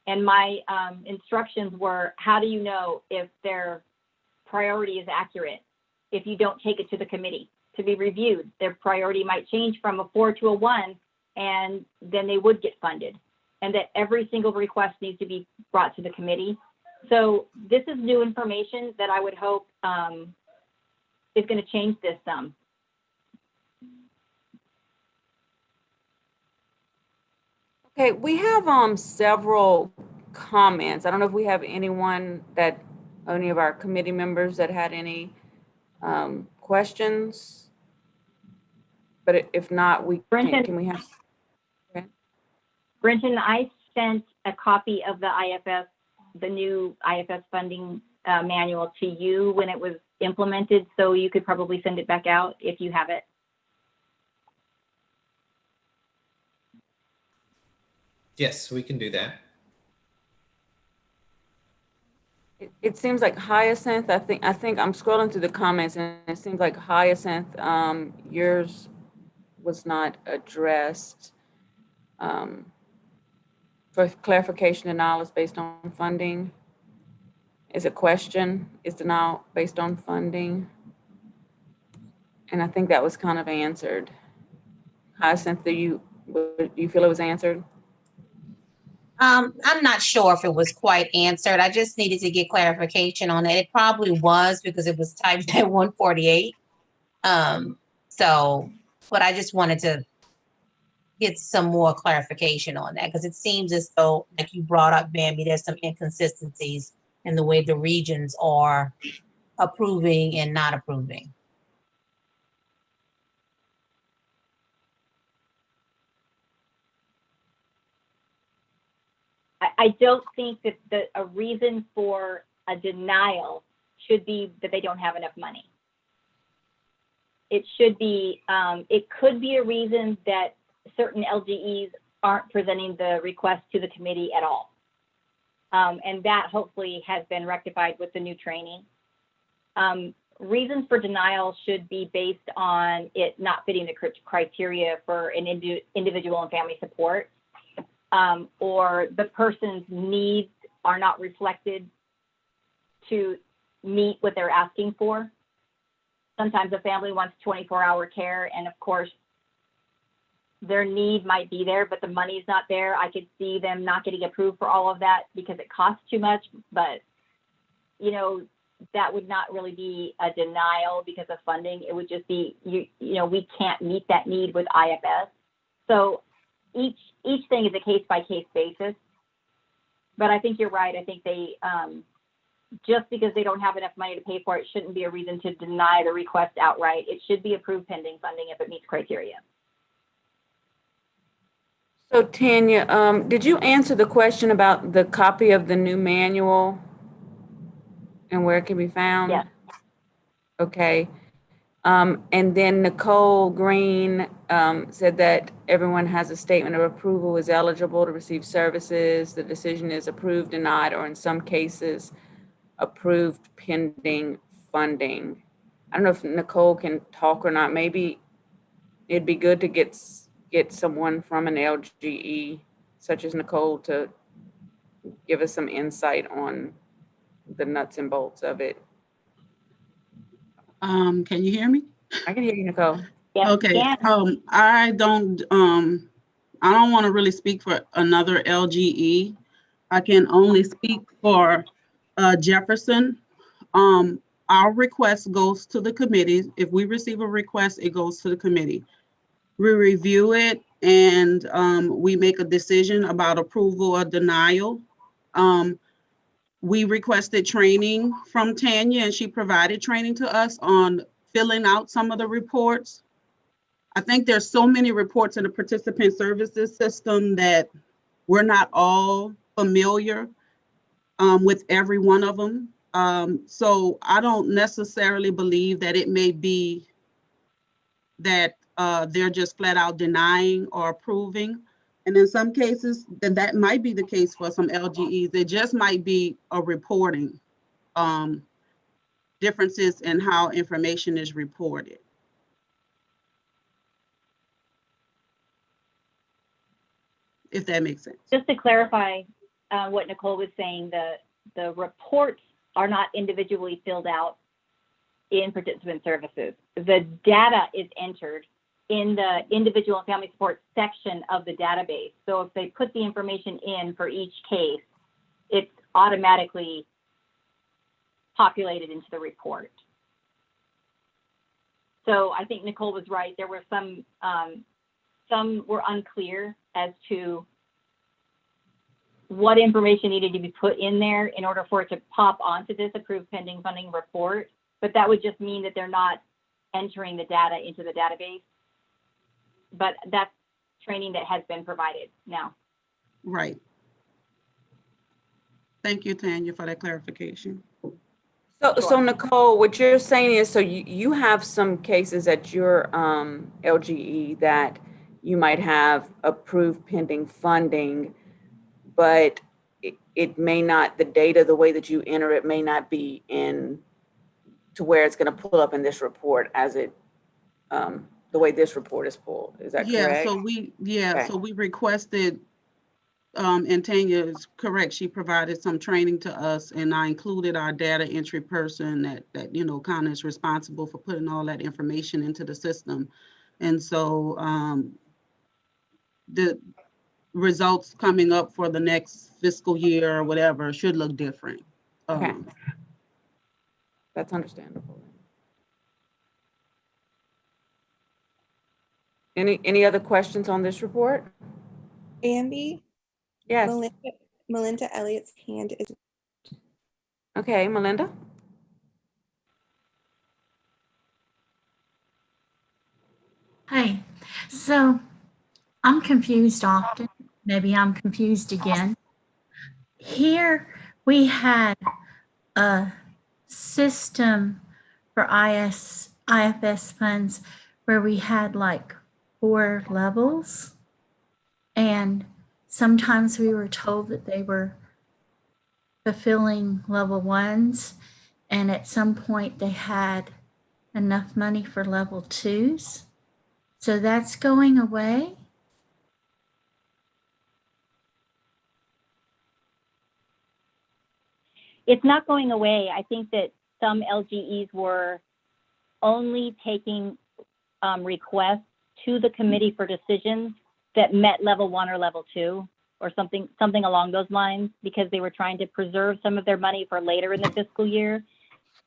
E: And my instructions were, how do you know if their priority is accurate if you don't take it to the committee to be reviewed? Their priority might change from a 4 to a 1, and then they would get funded. And that every single request needs to be brought to the committee. So this is new information that I would hope is going to change this some.
A: Okay, we have several comments. I don't know if we have anyone that, any of our committee members that had any questions. But if not, can we have?
E: Brenton, I sent a copy of the IFS, the new IFS funding manual to you when it was implemented, so you could probably send it back out if you have it.
C: Yes, we can do that.
A: It seems like Hyacinth, I think I'm scrolling through the comments and it seems like Hyacinth, yours was not addressed. For clarification, denial is based on funding. Is a question, is denial based on funding? And I think that was kind of answered. Hyacinth, do you feel it was answered?
I: I'm not sure if it was quite answered. I just needed to get clarification on it. It probably was because it was typed at 148. But I just wanted to get some more clarification on that because it seems as though, like you brought up, Bambi, there's some inconsistencies in the way the regions are approving and not approving.
E: I don't think that a reason for a denial should be that they don't have enough money. It should be, it could be a reason that certain LGEs aren't presenting the request to the committee at all. And that hopefully has been rectified with the new training. Reasons for denial should be based on it not fitting the criteria for an individual and family support, or the person's needs are not reflected to meet what they're asking for. Sometimes a family wants 24-hour care, and of course, their need might be there, but the money's not there. I could see them not getting approved for all of that because it costs too much, but you know, that would not really be a denial because of funding. It would just be, you know, we can't meet that need with IFS. So each thing is a case-by-case basis, but I think you're right. I think they, just because they don't have enough money to pay for it shouldn't be a reason to deny the request outright. It should be approved pending funding if it meets criteria.
A: So Tanya, did you answer the question about the copy of the new manual and where it can be found?
E: Yes.
A: Okay. And then Nicole Green said that everyone has a statement of approval, is eligible to receive services. The decision is approved, denied, or in some cases, approved pending funding. I don't know if Nicole can talk or not. Maybe it'd be good to get someone from an LGE, such as Nicole, to give us some insight on the nuts and bolts of it.
J: Can you hear me?
A: I can hear you, Nicole.
E: Yes,
J: Okay.
E: yeah.
J: I don't want to really speak for another LGE. I can only speak for Jefferson. Our request goes to the committee. If we receive a request, it goes to the committee. We review it and we make a decision about approval or denial. We requested training from Tanya and she provided training to us on filling out some of the reports. I think there's so many reports in the participant services system that we're not all familiar. with every one of them. So I don't necessarily believe that it may be that they're just flat out denying or approving. And in some cases, then that might be the case for some LGEs. It just might be a reporting differences in how information is reported. If that makes sense.
E: Just to clarify what Nicole was saying, the reports are not individually filled out in participant services. The data is entered in the individual and family support section of the database. So if they put the information in for each case, it's automatically populated into the report. So I think Nicole was right. There were some were unclear as to what information needed to be put in there in order for it to pop onto this approved pending funding report. But that would just mean that they're not entering the data into the database. But that's training that has been provided now.
J: Right. Thank you, Tanya, for that clarification.
A: So Nicole, what you're saying is, so you have some cases at your LGE that you might have approved pending funding, but it may not, the data, the way that you enter it may not be in to where it's going to pull up in this report as it, the way this report is pulled. Is that correct?
J: So we requested, and Tanya is correct, she provided some training to us, and I included our data entry person that you know, kind of is responsible for putting all that information into the system. And so the results coming up for the next fiscal year or whatever should look different.
A: Okay. That's understandable. Any other questions on this report?
F: Bambi,
A: Yes.
F: Melinda Elliott's hand is.
A: Okay, Melinda?
G: Hey, so I'm confused often. Maybe I'm confused again. Here we had a system for IFS funds where we had like 4 levels, and sometimes we were told that they were fulfilling level 1s, and at some point they had enough money for level 2s. So that's going away.
E: It's not going away. I think that some LGEs were only taking requests to the committee for decisions that met level 1 or level 2 or something along those lines, because they were trying to preserve some of their money for later in the fiscal year.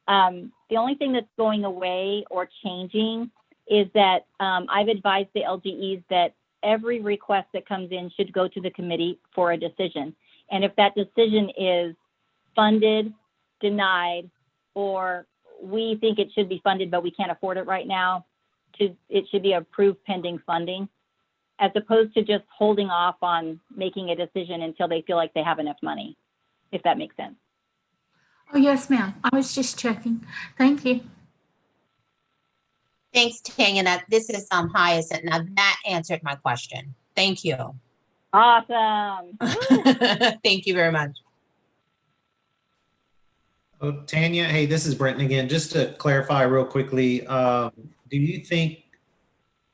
E: The only thing that's going away or changing is that I've advised the LGEs that every request that comes in should go to the committee for a decision. And if that decision is funded, denied, or we think it should be funded, but we can't afford it right now, it should be approved pending funding, as opposed to just holding off on making a decision until they feel like they have enough money, if that makes sense.
G: Oh, yes, ma'am. I was just checking. Thank you.
I: Thanks, Tanya. This is Hyacinth. Now that answered my question. Thank you.
E: Awesome.
I: Thank you very much.
C: Oh, Tanya, hey, this is Brenton again. Just to clarify real quickly, do you think,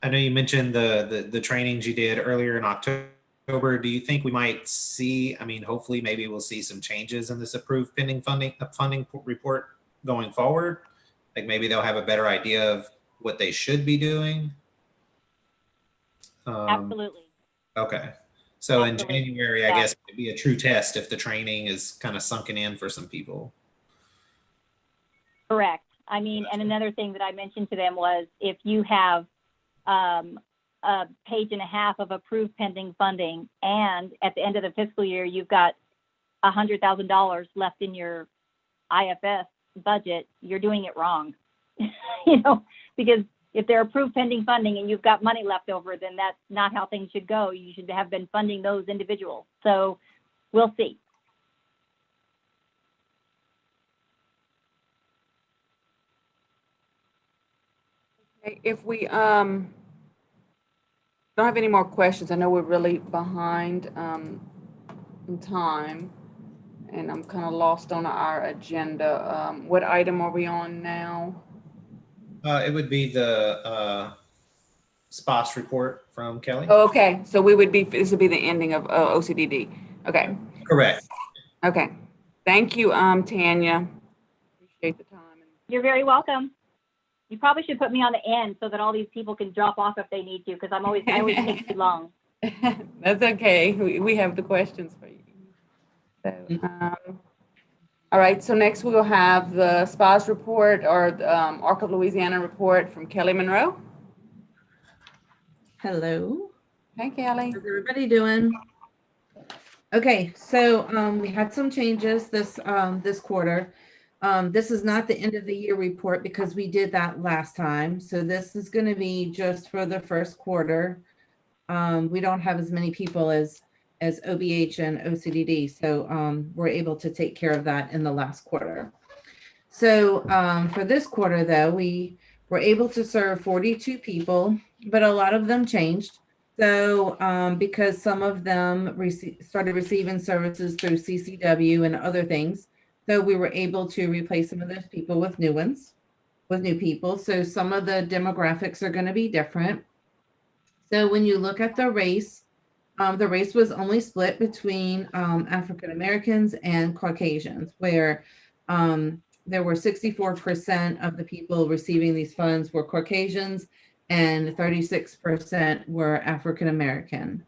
C: I know you mentioned the trainings you did earlier in October. Do you think we might see, I mean, hopefully maybe we'll see some changes in this approved pending funding report going forward? Like maybe they'll have a better idea of what they should be doing?
E: Absolutely.
C: Okay. So
E: Absolutely.
C: in January, I guess it'd be a true test if the training is kind of sunken in for some people.
E: Correct. I mean, and another thing that I mentioned to them was if you have a page and a half of approved pending funding, and at the end of the fiscal year, you've got $100,000 left in your IFS budget, you're doing it wrong. You know, because if they're approved pending funding and you've got money left over, then that's not how things should go. You should have been funding those individuals. So we'll see.
A: Okay, if we don't have any more questions, I know we're really behind in time, and I'm kind of lost on our agenda. What item are we on now?
C: It would be the SPOS report from Kelly.
A: Oh, okay, so we would be, this would be the ending of OCDD. Okay,
C: Correct.
A: okay. Thank you, Tanya. Appreciate the time.
E: You're very welcome. You probably should put me on the end so that all these people can drop off if they need to, because I always take too long.
A: That's okay. We have the questions for you. So, all right, so next we will have the SPOS report, or the ARC of Louisiana report from Kelly Monroe.
H: Hello.
A: Hey, Kelly.
H: How's everybody doing? Okay, so we had some changes this quarter. This is not the end of the year report because we did that last time. So this is going to be just for the first quarter. We don't have as many people as OBH and OCDD, so we're able to take care of that in the last quarter. So for this quarter, though, we were able to serve 42 people, but a lot of them changed. So because some of them started receiving services through CCW and other things, so we were able to replace some of those people with new ones, with new people. So some of the demographics are going to be different. So when you look at the race was only split between African Americans and Caucasians, where there were 64% of the people receiving these funds were Caucasians and 36% were African American.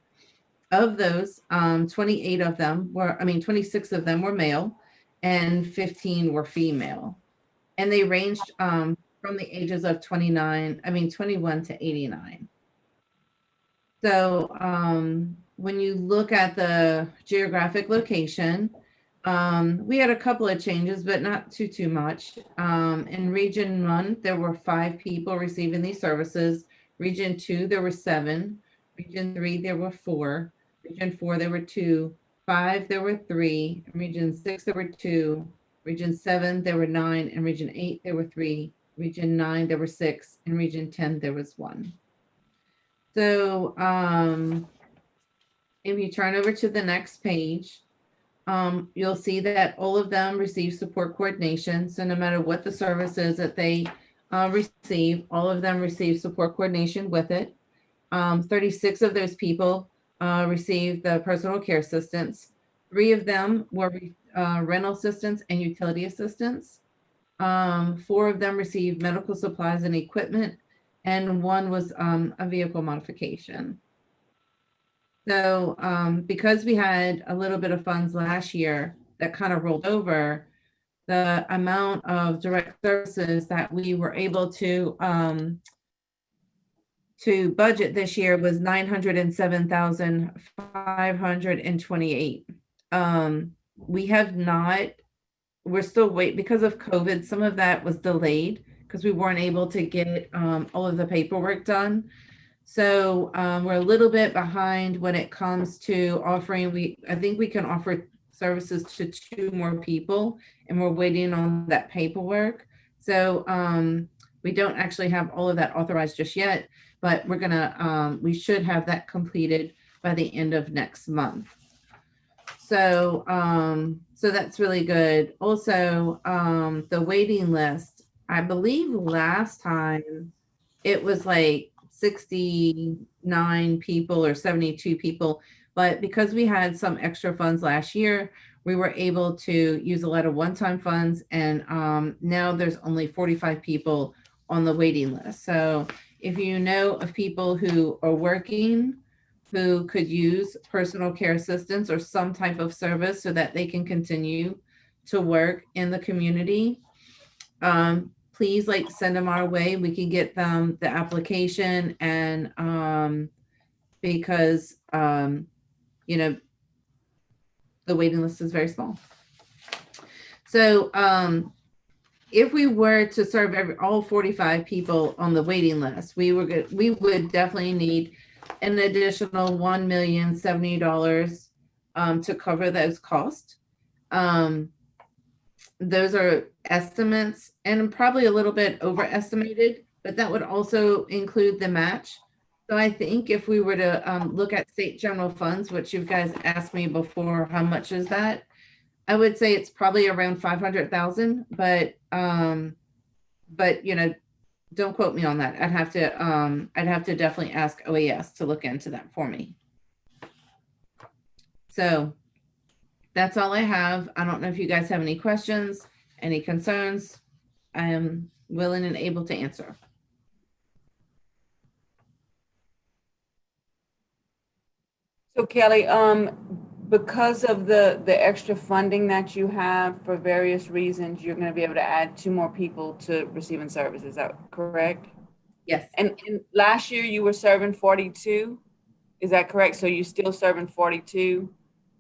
H: Of those, 26 of them were male and 15 were female. And they ranged from the ages of 21 to 89. So when you look at the geographic location, we had a couple of changes, but not too much. In Region 1, there were 5 people receiving these services. Region 2, there were 7. Region 3, there were 4. Region 4, there were 2. 5, there were 3. In Region 6, there were 2. Region 7, there were 9. In Region 8, there were 3. Region 9, there were 6. In Region 10, there was 1. So if you turn over to the next page, you'll see that all of them receive support coordination. So no matter what the service is that they receive, all of them receive support coordination with it. 36 of those people received the personal care assistance. 3 of them were rental assistance and utility assistance. 4 of them received medical supplies and equipment, and 1 was a vehicle modification. So because we had a little bit of funds last year that kind of rolled over, the amount of direct services that we were able to budget this year was $907,528. We're still waiting because of COVID. Some of that was delayed because we weren't able to get all of the paperwork done. So we're a little bit behind when it comes to offering. I think we can offer services to 2 more people, and we're waiting on that paperwork. So we don't actually have all of that authorized just yet, but we're gonna, we should have that completed by the end of next month. So, so that's really good. Also, the waiting list, I believe last time it was like 69 people or 72 people, but because we had some extra funds last year, we were able to use a lot of one-time funds, and now there's only 45 people on the waiting list. So if you know of people who are working, who could use personal care assistance or some type of service so that they can continue to work in the community, please send them our way. We can get them the application, and because you know, the waiting list is very small. So if we were to serve all 45 people on the waiting list, we would definitely need an additional $1,070,000 to cover those costs. Those are estimates and probably a little bit overestimated, but that would also include the match. So I think if we were to look at state general funds, which you guys asked me before, how much is that? I would say it's probably around 500,000, but you know, don't quote me on that. I'd have to definitely ask OAS to look into that for me. So that's all I have. I don't know if you guys have any questions, any concerns. I am willing and able to answer.
A: So Kelly, because of the extra funding that you have for various reasons, you're going to be able to add 2 more people to receiving service. Is that correct?
H: Yes.
A: And last year you were serving 42. Is that correct? So you're still serving 42,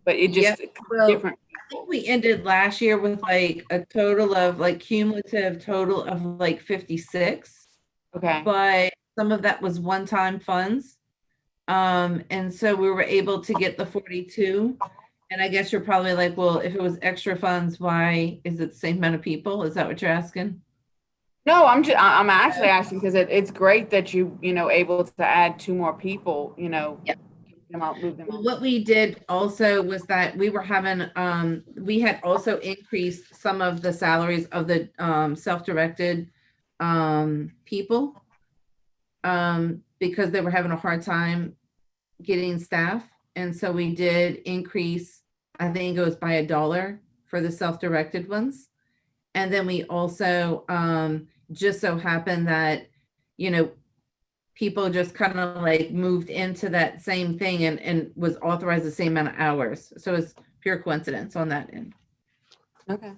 A: but it just
H: Well,
A: different.
H: I think we ended last year with like a total of like cumulative total of like 56,
A: Okay.
H: but some of that was one-time funds. And so we were able to get the 42. And I guess you're probably like, well, if it was extra funds, why is it the same amount of people? Is that what you're asking?
A: No, I'm actually asking because it's great that you know, able to add 2 more people, you know.
H: Yep.
A: Move them
H: Well,
A: out.
H: what we did also was that we were having, we had also increased some of the salaries of the self-directed people because they were having a hard time getting staff. And so we did increase, I think it goes by $1 for the self-directed ones. And then we also just so happened that, you know, people just kind of like moved into that same thing and was authorized the same amount of hours. So it's pure coincidence on that end.
A: Okay.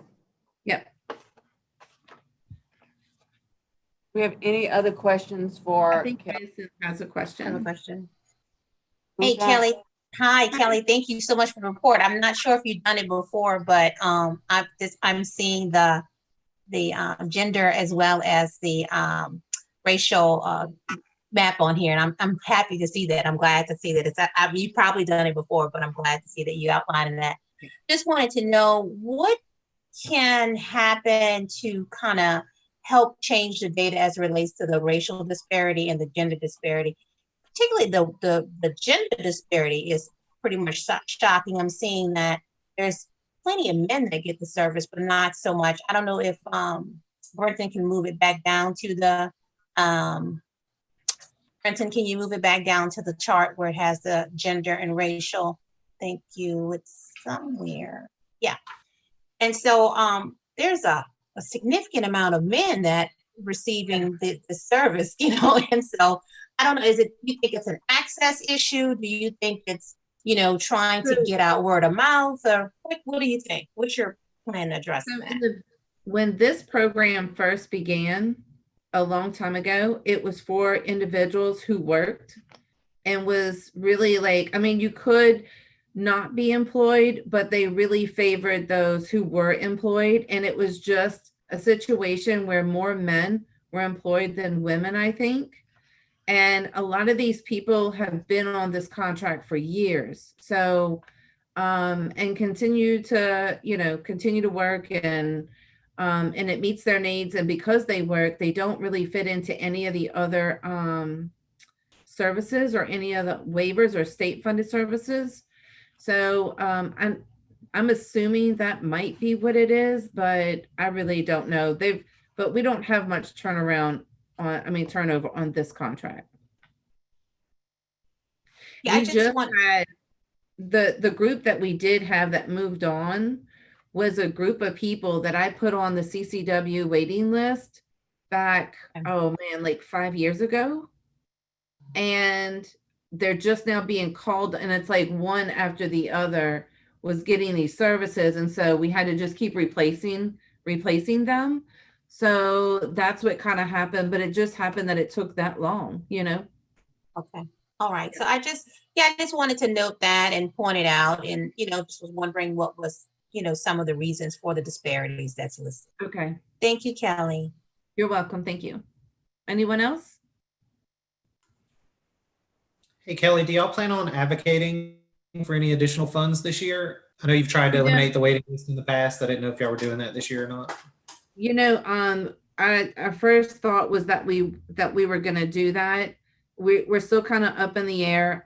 H: Yep.
A: We have any other questions
H: I
A: for
H: think
A: Kelly?
H: Madison has a
I: I have a
H: question.
I: question.
A: Who's
I: Hey,
A: that?
I: Kelly. Hi, Kelly. Thank you so much for the report. I'm not sure if you've done it before, but I'm seeing the gender as well as the racial map on here, and I'm happy to see that. I'm glad to see that you've probably done it before, but I'm glad to see that you outlined that. Just wanted to know what can happen to kind of help change the data as it relates to the racial disparity and the gender disparity. Particularly the gender disparity is pretty much shocking. I'm seeing that there's plenty of men that get the service, but not so much. I don't know if Brenton can move it back down to the Brenton, can you move it back down to the chart where it has the gender and racial? Thank you. It's somewhere. Yeah. And so there's a significant amount of men that receiving the service, you know, and so I don't know, do you think it's an access issue? Do you think it's, you know, trying to get out word of mouth, or what do you think? What's your plan to address that?
H: When this program first began a long time ago, it was for individuals who worked and was really like, I mean, you could not be employed, but they really favored those who were employed. And it was just a situation where more men were employed than women, I think. And a lot of these people have been on this contract for years. So, and continue to, you know, continue to work and it meets their needs. And because they work, they don't really fit into any of the other services or any of the waivers or state funded services. So I'm assuming that might be what it is, but I really don't know. But we don't have much turnover on this contract.
I: Yeah, I
H: We
I: just want
H: had the group that we did have that moved on was a group of people that I put on the CCW waiting list back, oh man, like 5 years ago. And they're just now being called, and it's like one after the other was getting these services. And so we had to just keep replacing them. So that's what kind of happened, but it just happened that it took that long, you know?
I: Okay. All right. So I just wanted to note that and point it out, and, you know, just was wondering what was, you know, some of the reasons for the disparities that's listed.
H: Okay.
I: Thank you, Kelly.
H: You're welcome. Thank you. Anyone else?
C: Hey, Kelly, do y'all plan on advocating for any additional funds this year? I know you've tried to eliminate the waiting list in the past. I didn't know if y'all were doing that this year or not.
H: You know, our first thought was that we were gonna do that. We're still kind of up in the air.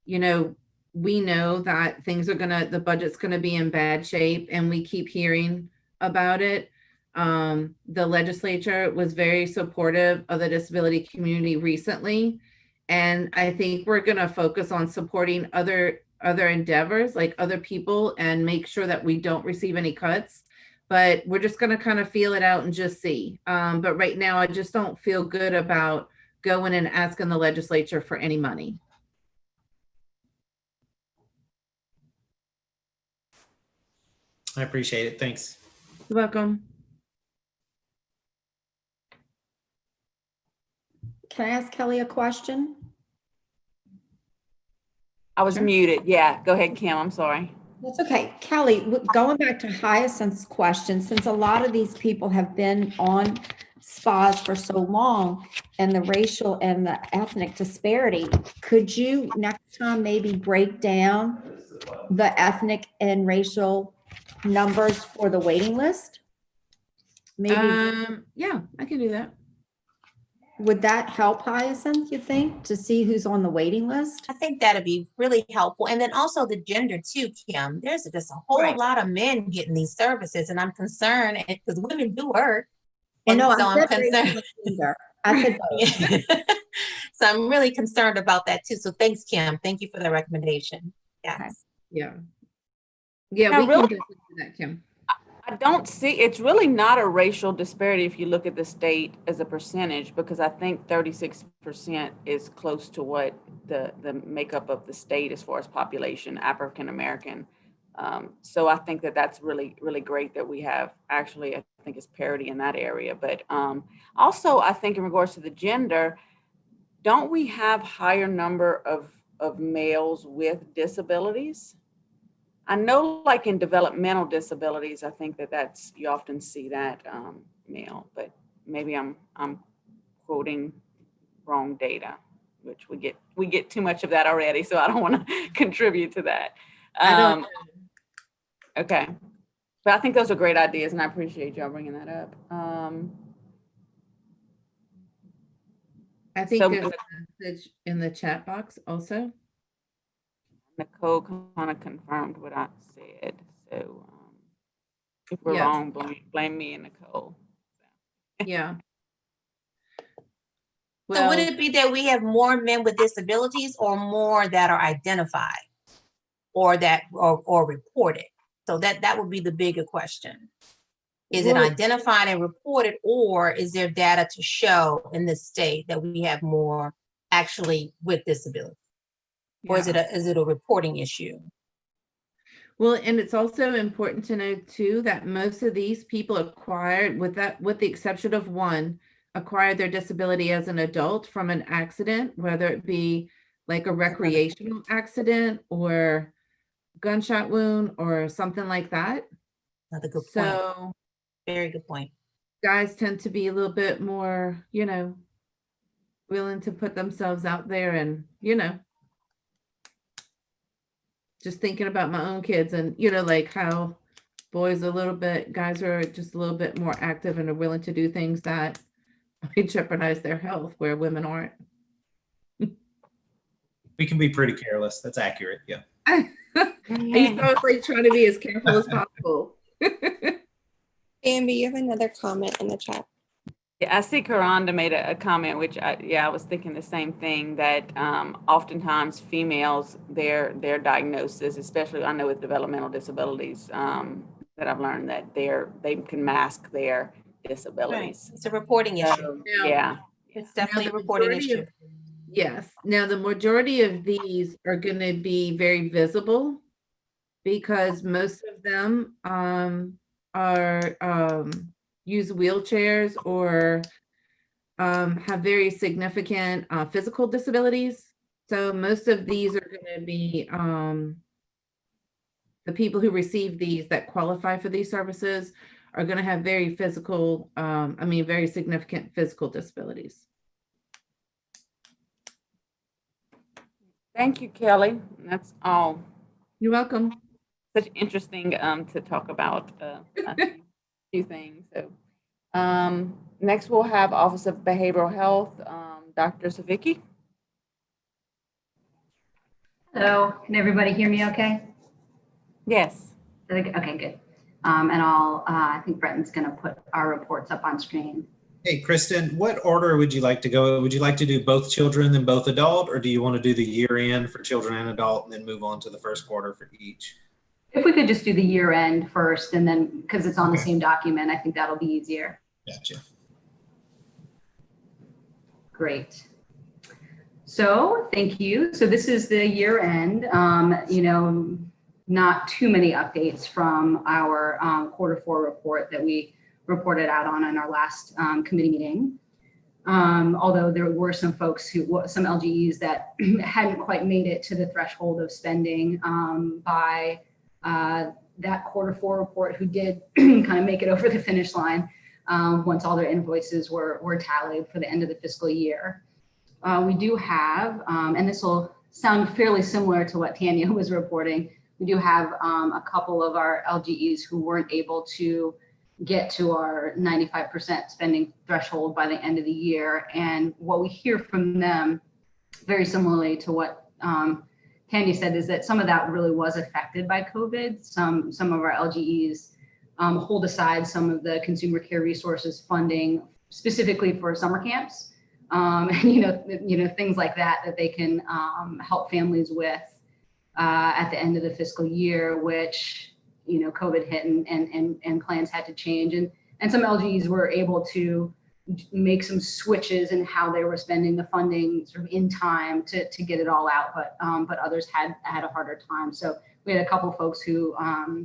H: You know, we know that the budget's gonna be in bad shape, and we keep hearing about it. The legislature was very supportive of the disability community recently, and I think we're gonna focus on supporting other endeavors, like other people, and make sure that we don't receive any cuts. But we're just gonna kind of feel it out and just see. But right now, I just don't feel good about going and asking the legislature for any money.
C: I appreciate it. Thanks.
H: You're welcome.
D: Can I ask Kelly a question?
A: I was
H: Sure.
A: muted. Yeah, go ahead, Kim. I'm sorry.
D: That's okay. Kelly, going back to Hyacinth's question, since a lot of these people have been on spas for so long and the racial and the ethnic disparity, could you next time maybe break down the ethnic and racial numbers for the waiting list? Maybe,
H: Yeah, I can do that.
D: would that help Hyacinth, you think, to see who's on the waiting list?
I: I think that'd be really helpful. And then also the gender too, Kim. There's just a whole
D: Right.
I: lot of men getting these services, and I'm concerned because women do work.
D: Well,
I: And
D: no,
I: so
D: I
I: I'm
D: said racial
I: concerned.
D: and gender. I said both.
I: So I'm really concerned about that too. So thanks, Kim. Thank you for the recommendation.
D: Okay.
I: Yes.
H: Yeah. Yeah,
A: Now,
H: we
A: really-
H: can definitely do that, Kim.
A: I don't see, it's really not a racial disparity if you look at the state as a percentage, because I think 36% is close to what the makeup of the state as far as population, African American. So I think that that's really, really great that we have actually, I think it's parity in that area. But also I think in regards to the gender, don't we have higher number of males with disabilities? I know like in developmental disabilities, I think that's, you often see that male, but maybe I'm quoting wrong data, which we get too much of that already, so I don't want to contribute to that.
H: I don't
A: Okay, but I think those are great ideas, and I appreciate y'all bringing that up.
H: I think
A: So-
H: there's a message in the chat box also.
A: Nicole kind of confirmed what I said, so if we're
H: Yes.
A: wrong, blame me and Nicole.
H: Yeah.
I: So would
H: Well,
I: it be that we have more men with disabilities or more that are identified or that or reported? So that would be the bigger question. Is it
H: Well-
I: identified and reported, or is there data to show in this state that we have more actually with disability? Or is
H: yeah.
I: it a reporting issue?
H: Well, and it's also important to know too that most of these people acquired, with the exception of one, acquired their disability as an adult from an accident, whether it be like a recreational accident or gunshot wound or something like that.
I: Another good point.
H: So
I: Very good point.
H: guys tend to be a little bit more, willing to put themselves out there and, just thinking about my own kids and, like how guys are just a little bit more active and are willing to do things that jeopardize their health where women aren't.
C: We can be pretty careless. That's accurate. Yeah.
H: I used to always like trying to be as careful as possible.
F: Bambi, you have another comment in the chat.
A: Yeah, I see Karanda made a comment, which I was thinking the same thing, that oftentimes females, their diagnosis, especially I know with developmental disabilities, that I've learned that they can mask their
I: Right.
A: disabilities.
I: It's a reporting issue.
A: So,
H: Now-
A: yeah.
I: It's definitely a
H: the
I: reporting
H: majority
I: issue.
H: of- Yes. Now, the majority of these are going to be very visible because most of them are use wheelchairs or have very significant physical disabilities. So most of these are going to be the people who receive these that qualify for these services are going to have very very significant physical disabilities.
A: Thank you, Kelly. That's all.
H: You're welcome.
A: Such interesting to talk about a few things. So Next, we'll have Office of Behavioral Health, Dr. Savicki.
K: Hello, can everybody hear me okay?
A: Yes.
K: Okay, good. And I think Brenton's gonna put our reports up on screen.
C: Hey, Kristen, what order would you like to go? Would you like to do both children and both adult, or do you want to do the year end for children and adult and then move on to the first quarter for each?
K: If we could just do the year end first and then, because it's on the
C: Okay.
K: same document, I think that'll be easier.
C: Gotcha.
K: Great. So thank you. So this is the year end. Not too many updates from our Q4 report that we reported out on our last committee meeting. Although there were some folks some LGEs that hadn't quite made it to the threshold of spending by that Q4 report, who did kind of make it over the finish line once all their invoices were tallied for the end of the fiscal year. We do have, and this will sound fairly similar to what Tanya was reporting, we do have a couple of our LGEs who weren't able to get to our 95% spending threshold by the end of the year. And what we hear from them, very similarly to what Tanya said, is that some of that really was affected by COVID. Some of our LGEs hold aside some of the consumer care resources funding specifically for summer camps, and things like that they can help families with at the end of the fiscal year, which COVID hit and plans had to change, and some LGEs were able to make some switches in how they were spending the funding sort of in time to get it all out, but others had a harder time. So we had a couple folks who,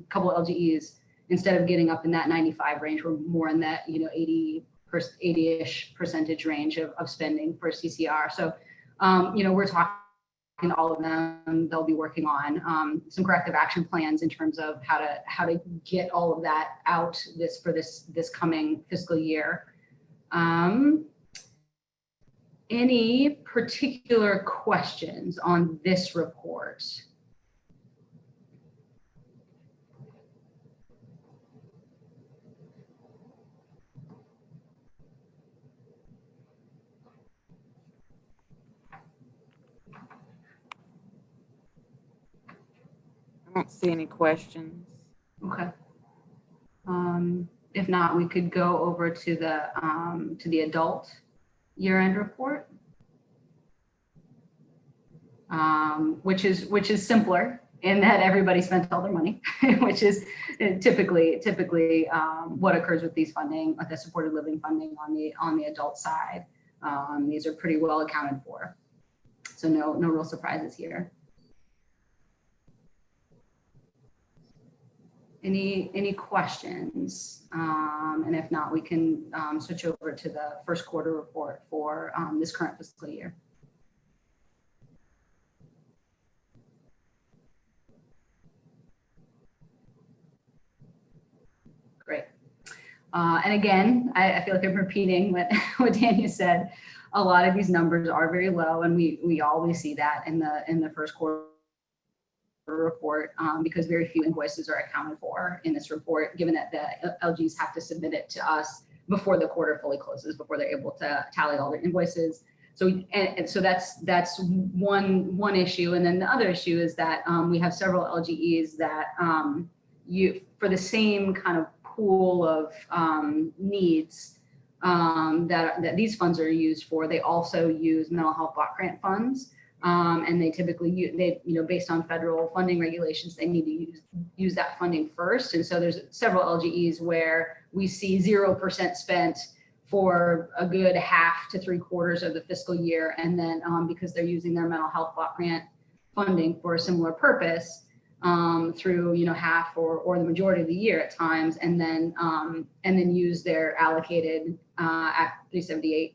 K: couple LGEs, instead of getting up in that 95 range, were more in that 80-ish percentage range of spending for CCR. So we're talking to all of them. They'll be working on some corrective action plans in terms of how to get all of that out for this coming fiscal year. Any particular questions on this report?
A: I don't see any questions.
K: Okay. If not, we could go over to the adult year-end report, which is simpler in that everybody spent all their money, which is typically what occurs with these funding, with the supported living funding on the adult side. These are pretty well accounted for, so no real surprises here. Any questions? And if not, we can switch over to the first quarter report for this current fiscal year. Great. And again, I feel like I'm repeating what Tanya said. A lot of these numbers are very low, and we always see that in the first quarter report, because very few invoices are accounted for in this report, given that the LGs have to submit it to us before the quarter fully closes, before they're able to tally all their invoices. So so that's one issue. And then the other issue is that we have several LGEs that for the same kind of pool of needs that these funds are used for, they also use mental health block grant funds. And they typically, based on federal funding regulations, they need to use that funding first. And so there's several LGEs where we see 0% spent for a good half to 3/4 of the fiscal year. And then because they're using their mental health block grant funding for a similar purpose through, half or the majority of the year at times, and then use their allocated Act 378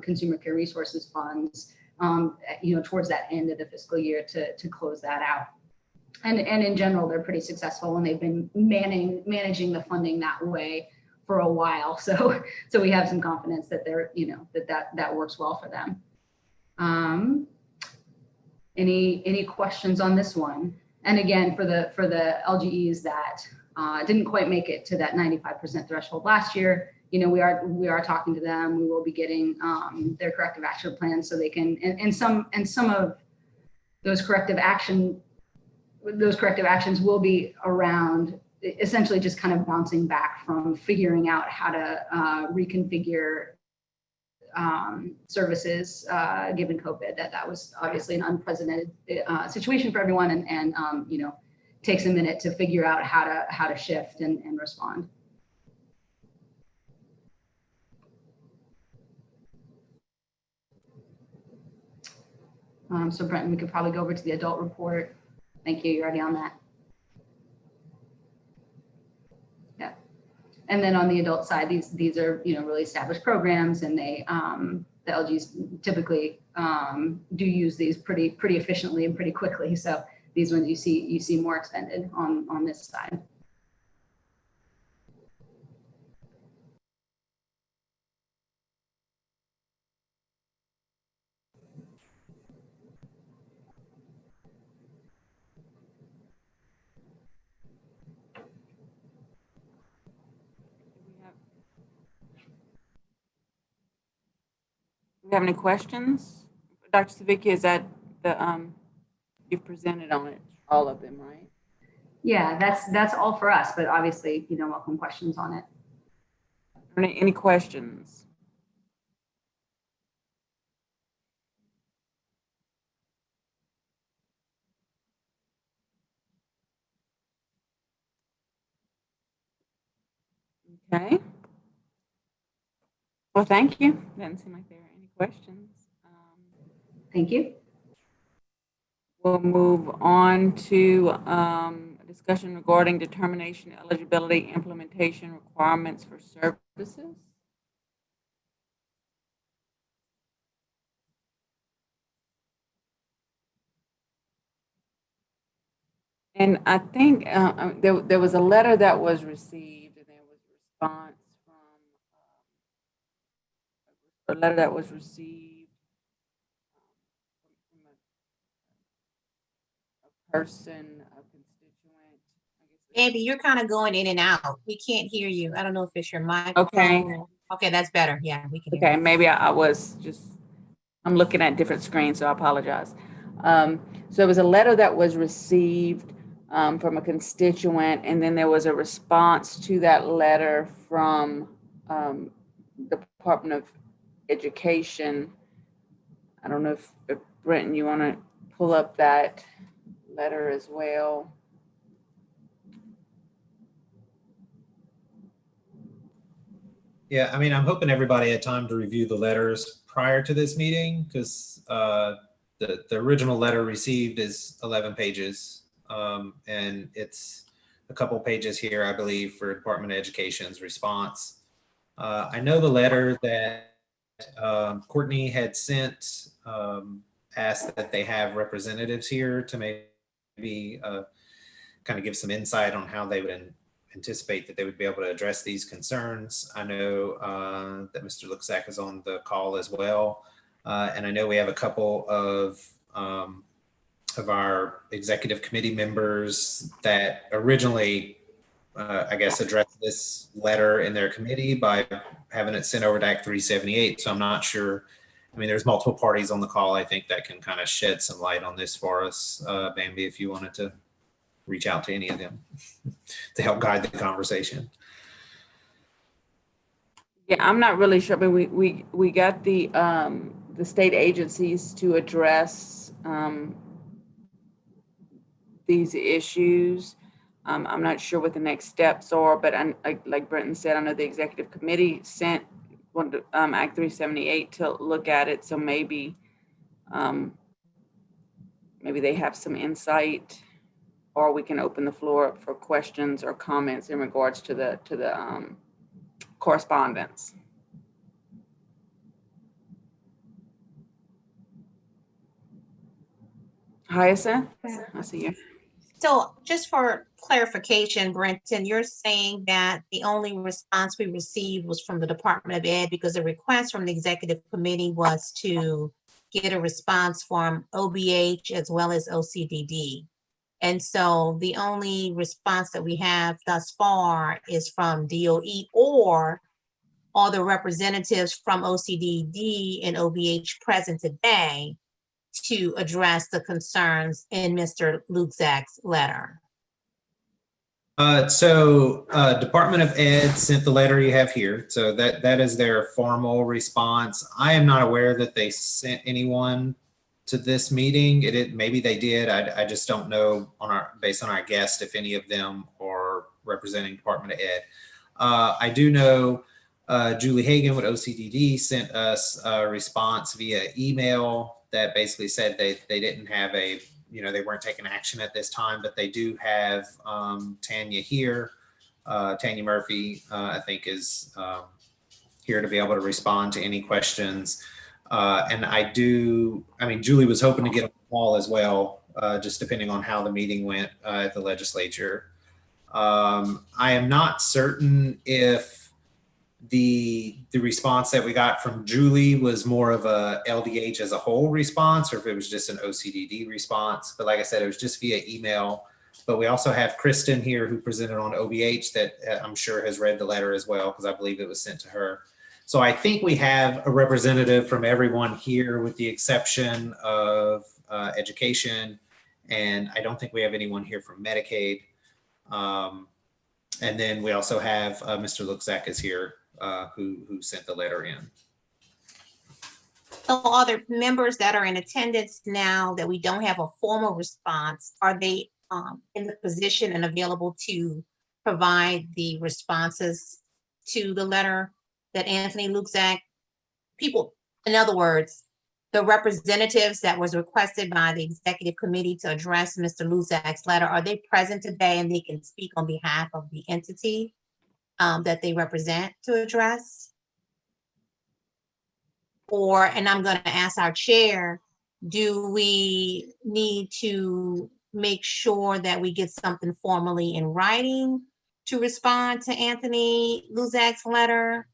K: consumer care resources funds towards that end of the fiscal year to close that out. And in general, they're pretty successful, and they've been managing the funding that way for a while. So we have some confidence that they're, that works well for them. Any questions on this one? And again, for the LGEs that didn't quite make it to that 95% threshold last year, we are talking to them. We will be getting their corrective action plans so they can, and some of those corrective actions will be around essentially just kind of bouncing back from figuring out how to reconfigure services given COVID. That was obviously an unprecedented situation for everyone, and takes a minute to figure out how to shift and respond. So Brenton, we could probably go over to the adult report. Thank you. You're already on that. Yeah. And then on the adult side, these are really established programs, and they the LGs typically do use these pretty efficiently and pretty quickly. So these ones you see more expended on this side.
A: Do we have any questions? Dr. Savicki, is that you've presented on it, all of them, right?
K: Yeah, that's all for us, but obviously, welcome questions on it.
A: Any questions? Okay. Well, thank you. Doesn't seem like there are any questions.
K: Thank you.
A: We'll move on to a discussion regarding determination, eligibility, implementation requirements for services. And I think there was a letter that was received, and there was a response from a letter that was received from a person, a constituent.
I: Andy, you're kind of going in and out. We can't hear you. I don't know if it's your mic.
A: Okay.
I: Okay, that's better. Yeah, we can hear
A: Okay,
I: you.
A: maybe I was just, I'm looking at different screens, so I apologize. So it was a letter that was received from a constituent, and then there was a response to that letter from the Department of Education. I don't know if Brenton, you want to pull up that letter as well.
C: Yeah, I mean, I'm hoping everybody had time to review the letters prior to this meeting, because the original letter received is 11 pages. And it's a couple pages here, I believe, for Department of Education's response. I know the letter that Courtney had sent asked that they have representatives here to maybe kind of give some insight on how they would anticipate that they would be able to address these concerns. I know that Mr. Luxack is on the call as well. And I know we have a couple of our executive committee members that originally, I guess, addressed this letter in their committee by having it sent over to Act 378. So I'm not sure. I mean, there's multiple parties on the call, I think, that can kind of shed some light on this for us. Bambi, if you wanted to reach out to any of them to help guide the conversation.
A: Yeah, I'm not really sure, but we got the state agencies to address these issues. I'm not sure what the next steps are, but like Brenton said, I know the executive committee sent one to Act 378 to look at it. So maybe maybe they have some insight, or we can open the floor up for questions or comments in regards to the correspondence. Hyacinth, I see you.
I: So just for clarification, Brenton, you're saying that the only response we received was from the Department of Ed, because the request from the executive committee was to get a response from OBH as well as OCDD. And so the only response that we have thus far is from DOE or are the representatives from OCDD and OBH present today to address the concerns in Mr. Luczak's letter?
C: Department of Ed sent the letter you have here. So that is their formal response. I am not aware that they sent anyone to this meeting. Maybe they did. I just don't know based on our guest if any of them are representing Department of Ed. I do know Julie Hagan with OCDD sent us a response via email that basically said they didn't have they weren't taking action at this time, but they do have Tanya here. Tanya Murphy, I think, is here to be able to respond to any questions. And Julie was hoping to get on the call as well, just depending on how the meeting went at the legislature. I am not certain if the response that we got from Julie was more of a LDH as a whole response, or if it was just an OCDD response. But like I said, it was just via email. But we also have Kristen here who presented on OBH that I'm sure has read the letter as well, because I believe it was sent to her. So I think we have a representative from everyone here with the exception of education. And I don't think we have anyone here from Medicaid. And then we also have Mr. Luczak is here, who sent the letter in.
I: So are there members that are in attendance now that we don't have a formal response? Are they in the position and available to provide the responses to the letter that Anthony Luczak, in other words, the representatives that was requested by the executive committee to address Mr. Luczak's letter, are they present today and they can speak on behalf of the entity that they represent to address? And I'm going to ask our chair, do we need to make sure that we get something formally in writing to respond to Anthony Luczak's letter?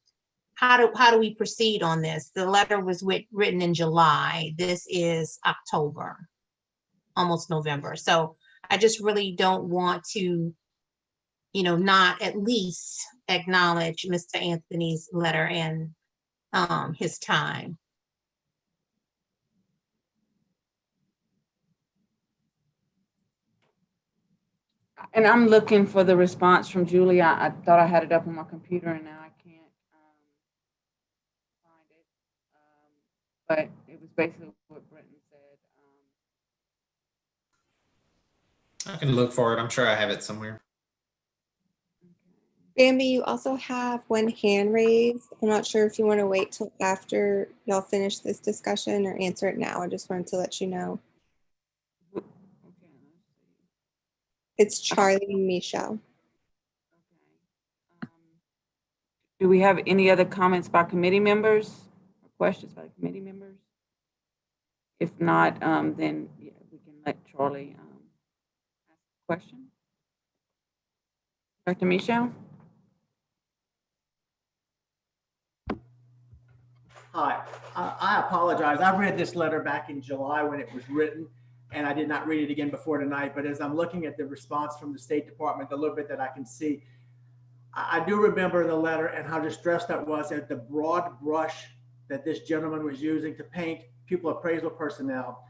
I: How do we proceed on this? The letter was written in July. This is October, almost November. So I just really don't want to, not at least acknowledge Mr. Anthony's letter and his time.
A: And I'm looking for the response from Julie. I thought I had it up on my computer and now I can't find it. But it was basically what Brenton said.
C: I can look for it. I'm sure I have it somewhere.
F: Bambi, you also have one hand raised. I'm not sure if you want to wait till after y'all finish this discussion or answer it now. I just wanted to let you know.
A: Okay, let's see.
F: It's Charlie Michelle.
A: Okay. Do we have any other comments by committee members or questions by the committee members? If not, then yeah, we can let Charlie ask a question. Dr. Michelle?
L: Hi, I apologize. I read this letter back in July when it was written, and I did not read it again before tonight. But as I'm looking at the response from the State Department, the little bit that I can see, I do remember the letter and how distressed I was at the broad brush that this gentleman was using to paint pupil appraisal personnel.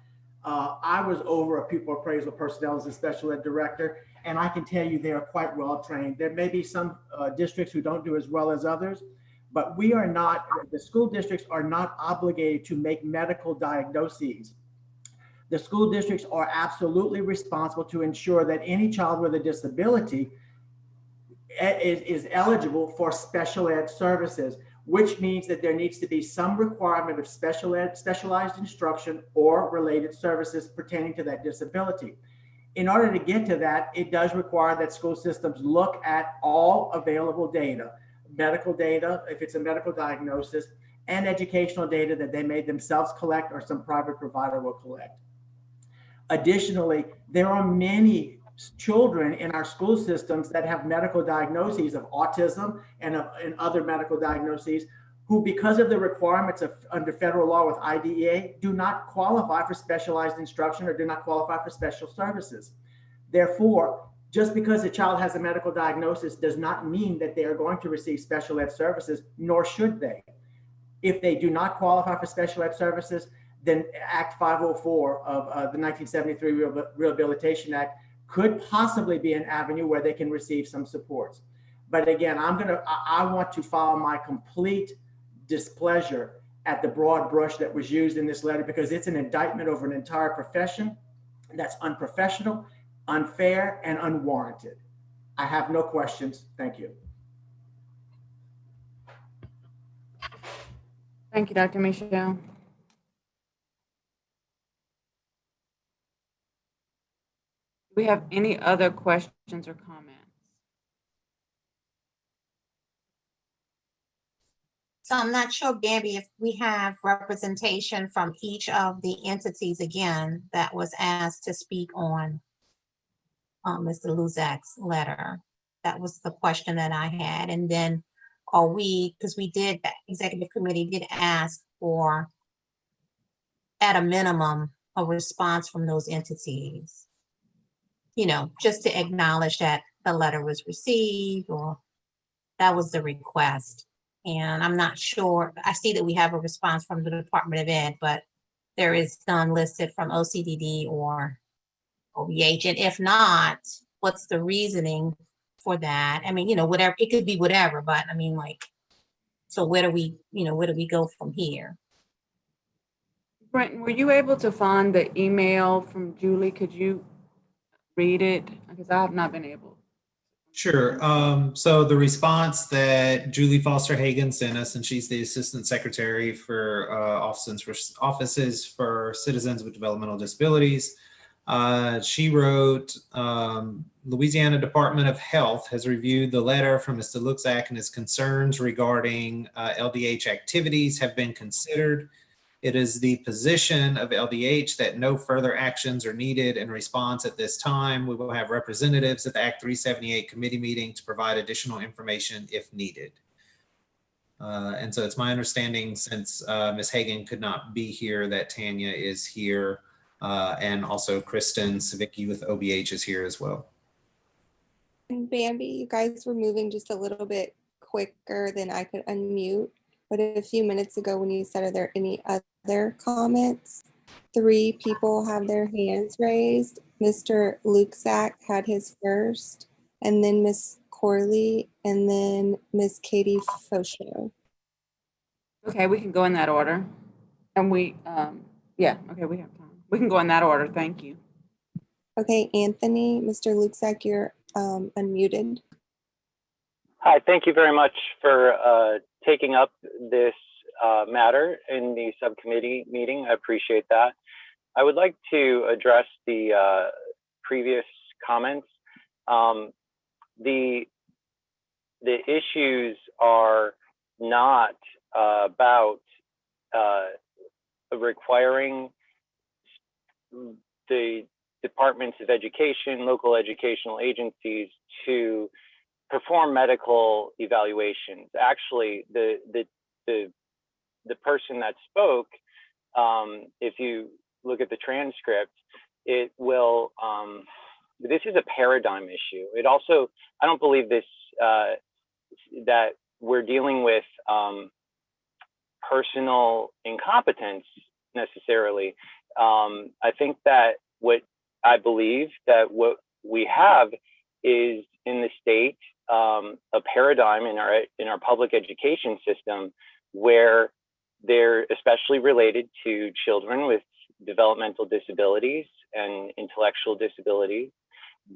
L: I was over a pupil appraisal personnel as a special ed director, and I can tell you they are quite well trained. There may be some districts who don't do as well as others, but we are not, the school districts are not obligated to make medical diagnoses. The school districts are absolutely responsible to ensure that any child with a disability is eligible for special ed services, which means that there needs to be some requirement of special ed, specialized instruction or related services pertaining to that disability. In order to get to that, it does require that school systems look at all available data, medical data, if it's a medical diagnosis, and educational data that they may themselves collect or some private provider will collect. Additionally, there are many children in our school systems that have medical diagnoses of autism and other medical diagnoses who, because of the requirements of under federal law with IDEA, do not qualify for specialized instruction or do not qualify for special services. Therefore, Just because a child has a medical diagnosis does not mean that they are going to receive special ed services, nor should they. If they do not qualify for special ed services, then Act 504 of the 1973 Rehabilitation Act could possibly be an avenue where they can receive some supports. But again, I want to file my complete displeasure at the broad brush that was used in this letter, because it's an indictment over an entire profession that's unprofessional, unfair, and unwarranted. I have no questions. Thank you.
A: Thank you, Dr. Michelle. Do we have any other questions or comments?
I: So I'm not sure, Bambi, if we have representation from each of the entities again that was asked to speak on Mr. Luzak's letter. That was the question that I had. And then are we, because we did, the executive committee did ask for, at a minimum, a response from those entities, you know, just to acknowledge that the letter was received, or that was the request. And I'm not sure, I see that we have a response from the Department of Ed, but there is none listed from OCDD or OVH. And if not, what's the reasoning for that? I mean, you know, whatever, it could be whatever, but I mean, like, so where do we, you know, where do we go from here?
A: Brenton, were you able to find the email from Julie? Could you read it? Because I have not been able.
C: Sure. So the response that Julie Foster Hagan sent us, and she's the Assistant Secretary for Offices for Citizens with Developmental Disabilities. She wrote, Louisiana Department of Health has reviewed the letter from Mr. Luxak, and his concerns regarding LDH activities have been considered. It is the position of LDH that no further actions are needed in response at this time. We will have representatives at the Act 378 committee meeting to provide additional information if needed. And so it's my understanding, since Ms. Hagan could not be here, that Tanya is here, and also Kristen Savicki with OBH is here as well.
F: And Bambi, you guys were moving just a little bit quicker than I could unmute. But a few minutes ago when you said, are there any other comments? 3 people have their hands raised. Mr. Luxak had his first, and then Miss Corley, and then Miss Katie Fosho.
A: Okay, we can go in that order. And we, yeah, okay, we have time. We can go in that order. Thank you.
F: Okay, Anthony, Mr. Luxak, you're unmuted.
M: Hi, thank you very much for taking up this matter in the subcommittee meeting. I appreciate that. I would like to address the previous comments. The issues are not about requiring the departments of education, local educational agencies to perform medical evaluations. Actually, the person that spoke, if you look at the transcript, it will, this is a paradigm issue. It also, I don't believe this, that we're dealing with personal incompetence necessarily. I think that what we have is in the state a paradigm in our public education system where they're especially related to children with developmental disabilities and intellectual disabilities.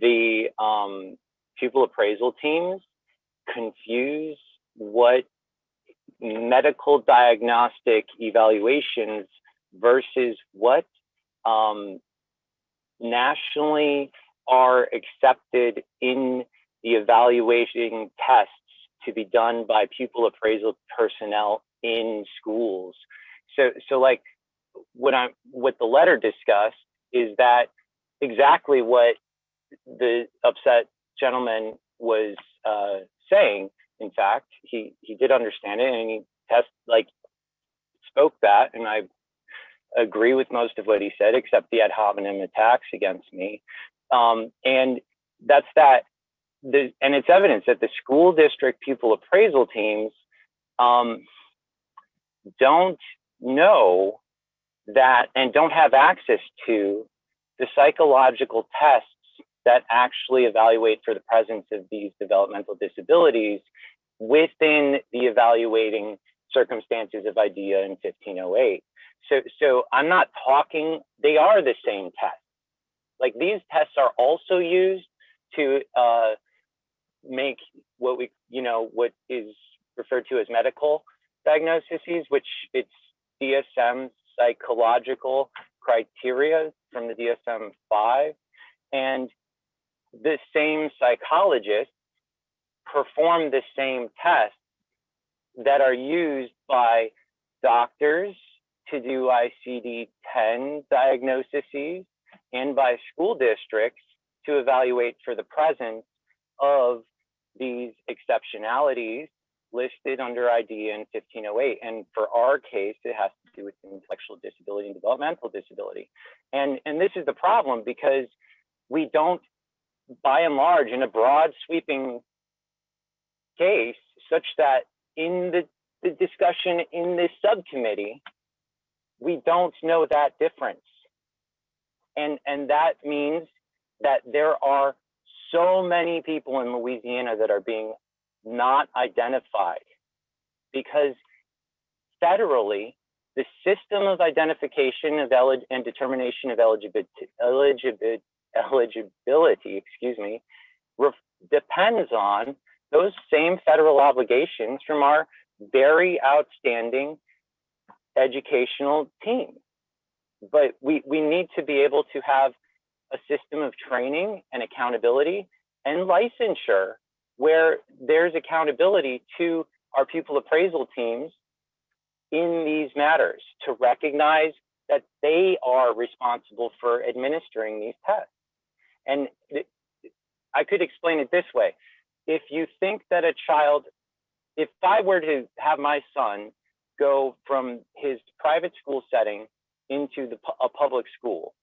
M: The pupil appraisal teams confuse what medical diagnostic evaluations versus what nationally are accepted in the evaluating tests to be done by pupil appraisal personnel in schools. So like what the letter discussed is that exactly what the upset gentleman was saying. In fact, he did understand it, and he spoke that, and I agree with most of what he said, except the ad hominem attacks against me. And that's that. And it's evidence that the school district pupil appraisal teams don't know that and don't have access to the psychological tests that actually evaluate for the presence of these developmental disabilities within the evaluating circumstances of IDEA in 1508. So I'm not talking, they are the same tests. Like, these tests are also used to make what is referred to as medical diagnoses, which it's DSM psychological criteria from the DSM-5, and the same psychologists perform the same tests that are used by doctors to do ICD-10 diagnoses and by school districts to evaluate for the presence of these exceptionalities listed under IDEA in 1508. And for our case, it has to do with intellectual disability and developmental disability. And this is the problem, because we don't, by and large, in a broad sweeping case, such that in the discussion in this subcommittee, we don't know that difference. And that means that there are so many people in Louisiana that are being not identified, because federally, the system of identification of and determination of eligibility, depends on those same federal obligations from our very outstanding educational team. But we need to be able to have a system of training and accountability and licensure where there's accountability to our pupil appraisal teams in these matters, to recognize that they are responsible for administering these tests. And I could explain it this way. If you think that a child, if I were to have my son go from his private school setting into a public school,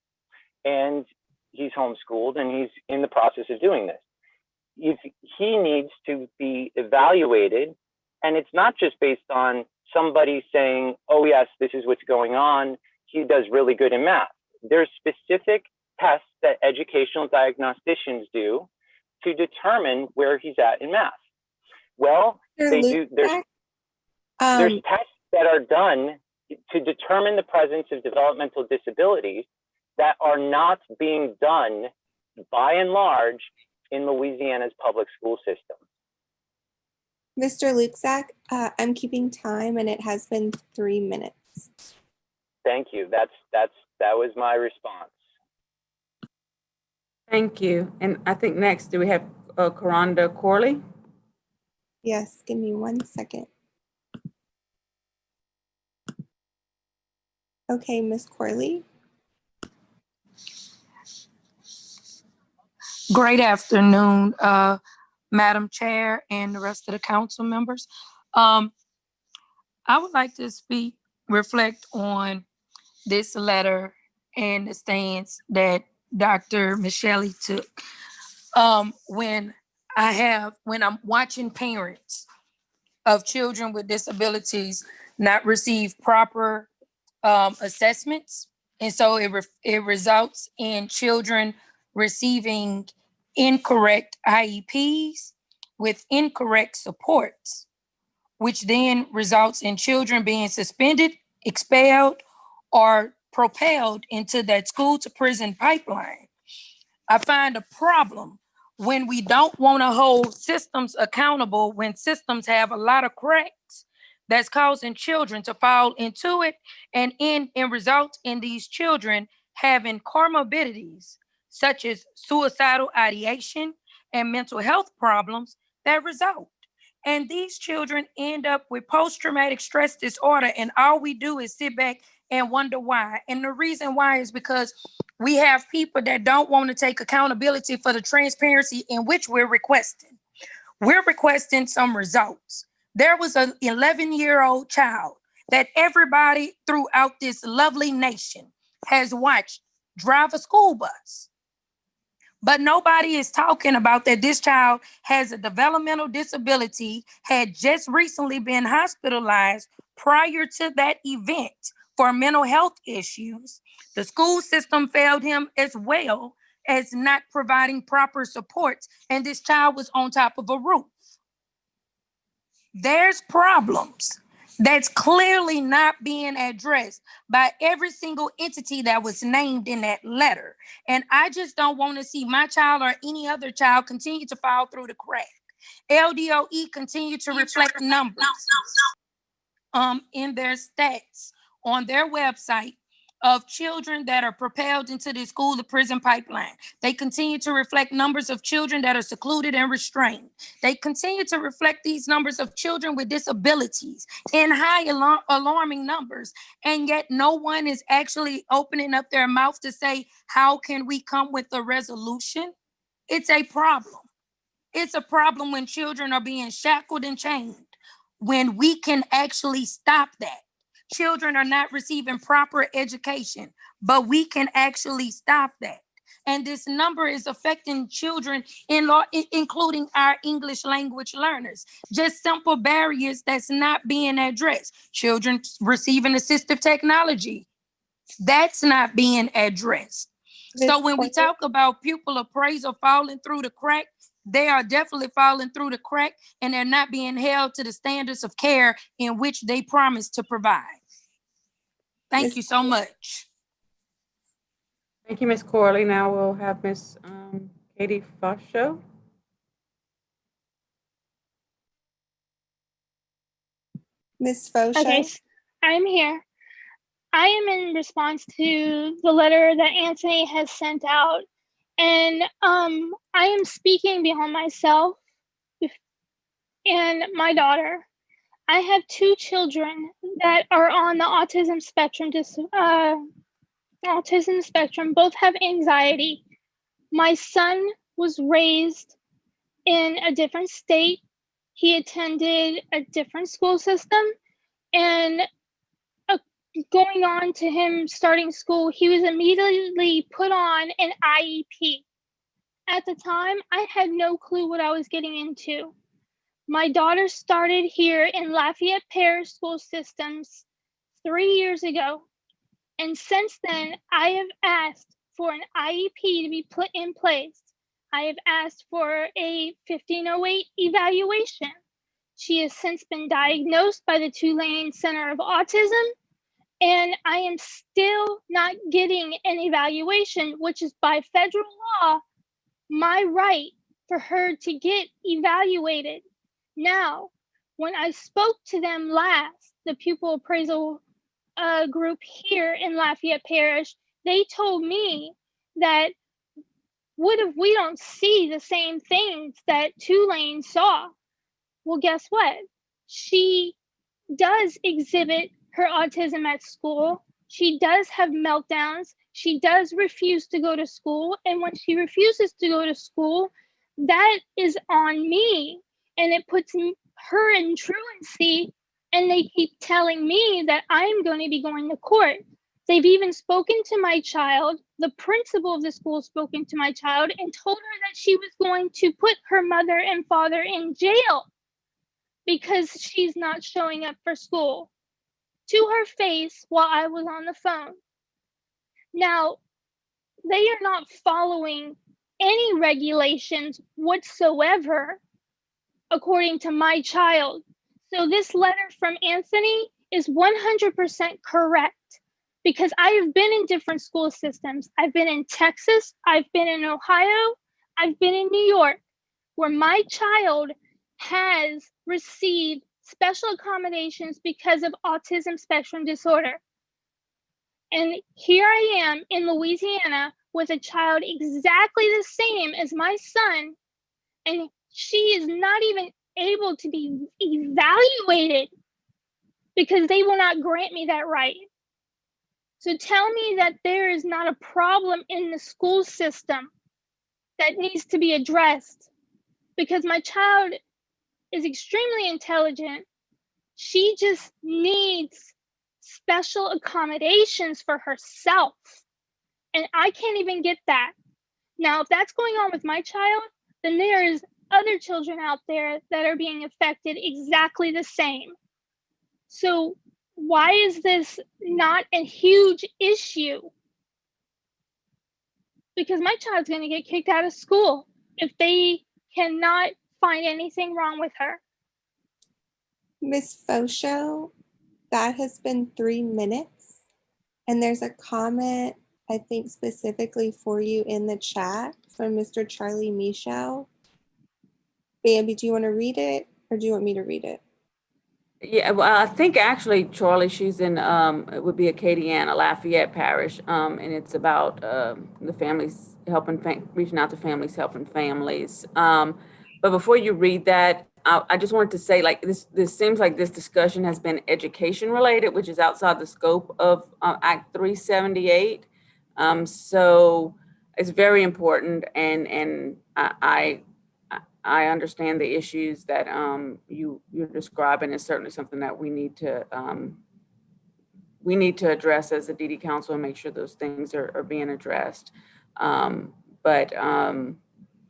M: and he's homeschooled and he's in the process of doing this, if he needs to be evaluated, and it's not just based on somebody saying, oh yes, this is what's going on, he does really good in math. There's specific tests that educational diagnosticians do to determine where he's at in math. Well, there's tests that are done to determine the presence of developmental disabilities that are not being done, by and large, in Louisiana's public school system.
F: Mr. Luczak, I'm keeping time and it has been 3 minutes.
M: Thank you. That was my response.
A: Thank you. And I think next, do we have Karonda Corley?
F: Yes, give me 1 second. Okay, Ms. Corley.
N: Great afternoon, Madam Chair and the rest of the council members. I would like to reflect on this letter and the stance that Dr. Michelle took. When I'm watching parents of children with disabilities not receive proper assessments, and so it results in children receiving incorrect IEPs with incorrect supports, which then results in children being suspended, expelled, or propelled into that school to prison pipeline. I find a problem when we don't want to hold systems accountable, when systems have a lot of cracks that's causing children to fall into it and result in these children having comorbidities such as suicidal ideation and mental health problems that result. And these children end up with post-traumatic stress disorder, and all we do is sit back and wonder why. And the reason why is because we have people that don't want to take accountability for the transparency in which we're requesting. We're requesting some results. There was an 11-year-old child that everybody throughout this lovely nation has watched drive a school bus But nobody is talking about that this child has a developmental disability, had just recently been hospitalized prior to that event for mental health issues. The school system failed him as well as not providing proper support, and this child was on top of a roof. There's problems that's clearly not being addressed by every single entity that was named in that letter. And I just don't want to see my child or any other child continue to fall through the crack. LDOE continue to reflect numbers in their stats on their website of children that are propelled into the school to prison pipeline. They continue to reflect numbers of children that are secluded and restrained. They continue to reflect these numbers of children with disabilities in high alarming numbers. And yet no one is actually opening up their mouth to say, how can we come with a resolution? It's a problem. It's a problem when children are being shackled and chained, when we can actually stop that. Children are not receiving proper education, but we can actually stop that. And this number is affecting children, including our English language learners. Just simple barriers that's not being addressed. Children receiving assistive technology, that's not being addressed. So when we talk about pupil appraisal falling through the crack, they are definitely falling through the crack, and they're not being held to the standards of care in which they promised to provide. Thank you so much.
A: Thank you, Ms. Corley. Now we'll have Ms. Katie Fosho.
F: Ms. Fosho?
O: Okay, I'm here. I am in response to the letter that Anthony has sent out, and I am speaking behind myself and my daughter. I have two children that are on the autism spectrum. Both have anxiety. My son was raised in a different state. He attended a different school system, and going on to him starting school, he was immediately put on an IEP. At the time, I had no clue what I was getting into. My daughter started here in Lafayette Parish School Systems 3 years ago. And since then, I have asked for an IEP to be put in place. I have asked for a 1508 evaluation. She has since been diagnosed by the Tulane Center of Autism, and I am still not getting an evaluation, which is by federal law, my right for her to get evaluated. Now, when I spoke to them last, the pupil appraisal group here in Lafayette Parish, they told me that what if we don't see the same things that Tulane saw? Well, guess what? She does exhibit her autism at school. She does have meltdowns. She does refuse to go to school. And when she refuses to go to school, that is on me. And it puts her in truancy. And they keep telling me that I'm going to be going to court. They've even spoken to my child. The principal of the school spoken to my child and told her that she was going to put her mother and father in jail because she's not showing up for school, to her face while I was on the phone. Now, they are not following any regulations whatsoever, according to my child. So this letter from Anthony is 100% correct, because I have been in different school systems. I've been in Texas, I've been in Ohio, I've been in New York, where my child has received special accommodations because of autism spectrum disorder. And here I am in Louisiana with a child exactly the same as my son, and she is not even able to be evaluated because they will not grant me that right. So tell me that there is not a problem in the school system that needs to be addressed, because my child is extremely intelligent. She just needs special accommodations for herself. And I can't even get that. Now, if that's going on with my child, then there's other children out there that are being affected exactly the same. So why is this not a huge issue? Because my child's going to get kicked out of school if they cannot find anything wrong with her.
F: Ms. Fosho, that has been 3 minutes. And there's a comment, I think specifically for you in the chat from Mr. Charlie Michel. Bambi, do you want to read it or do you want me to read it?
A: Yeah, well, I think actually, Charlie, she's in, it would be Acadiana, Lafayette Parish, and it's about the families reaching out to families, helping families. But before you read that, I just wanted to say, like, this seems like this discussion has been education related, which is outside the scope of Act 378. So it's very important, and I understand the issues that you're describing is certainly something that we need to address as the DD Council and make sure those things are being addressed. But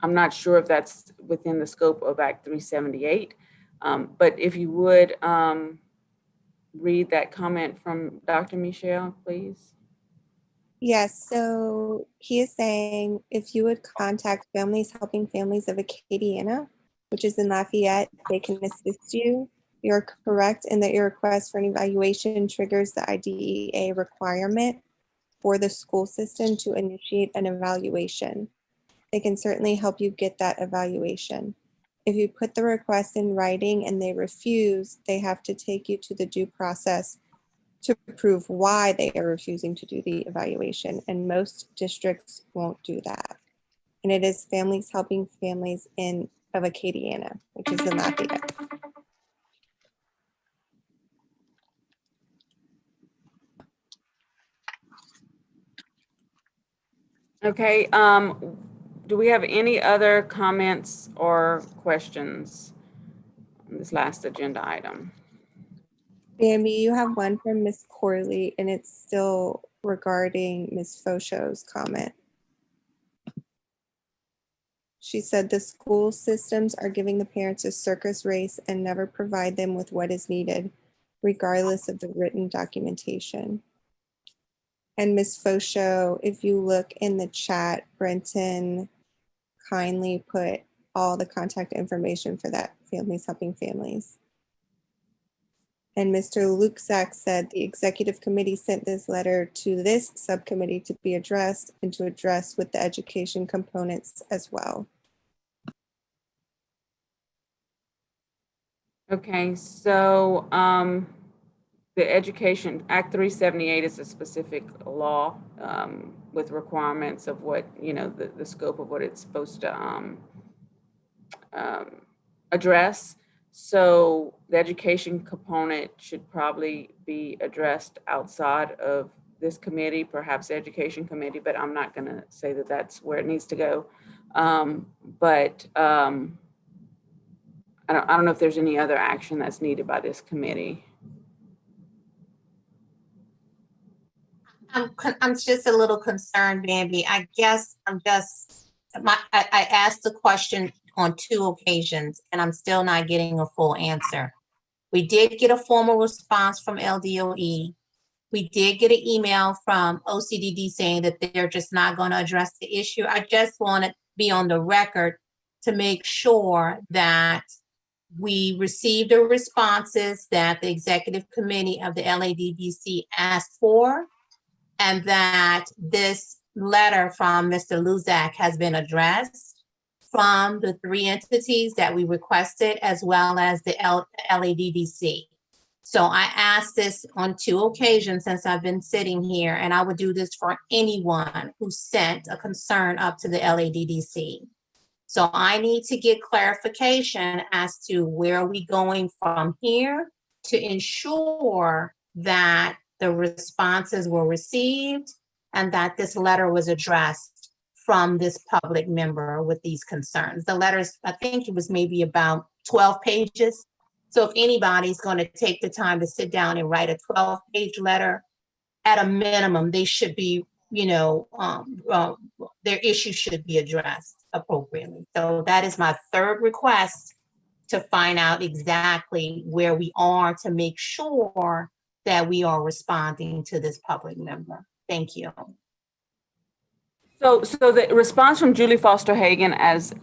A: I'm not sure if that's within the scope of Act 378. But if you would read that comment from Dr. Michel, please.
F: Yes, so he is saying if you would contact Families Helping Families of Acadiana, which is in Lafayette, they can assist you. You're correct in that your request for an evaluation triggers the IDEA requirement for the school system to initiate an evaluation. They can certainly help you get that evaluation. If you put the request in writing and they refuse, they have to take you to the due process to prove why they are refusing to do the evaluation. And most districts won't do that. And it is Families Helping Families of Acadiana, which is in Lafayette.
A: Okay, do we have any other comments or questions on this last agenda item?
F: Bambi, you have one from Ms. Corley, and it's still regarding Ms. Fosho's comment. She said the school systems are giving the parents a circus race and never provide them with what is needed, regardless of the written documentation. And Ms. Fosho, if you look in the chat, Brenton kindly put all the contact information for that Families Helping Families. And Mr. Luxak said the executive committee sent this letter to this subcommittee to be addressed and to address with the education components as well.
A: Okay, so the Education Act 378 is a specific law with requirements of what, you know, the scope of what it's supposed to address. So the education component should probably be addressed outside of this committee, perhaps the education committee, but I'm not going to say that that's where it needs to go. I don't know if there's any other action that's needed by this committee.
I: I'm just a little concerned, Bambi. I guess I asked the question on 2 occasions and I'm still not getting a full answer. We did get a formal response from LDOE. We did get an email from OCDD saying that they're just not going to address the issue. I just want to be on the record to make sure that we received the responses that the executive committee of the LADDC asked for, and that this letter from Mr. Luzak has been addressed from the 3 entities that we requested, as well as the LADDC. So I asked this on 2 occasions since I've been sitting here, and I would do this for anyone who sent a concern up to the LADDC. So I need to get clarification as to where are we going from here to ensure that the responses were received and that this letter was addressed from this public member with these concerns. The letters, I think it was maybe about 12 pages. So if anybody's going to take the time to sit down and write a 12-page letter, at a minimum, they should be their issues should be addressed appropriately. So that is my third request, to find out exactly where we are to make sure that we are responding to this public member. Thank you.
A: So the response from Julie Foster Hagan, as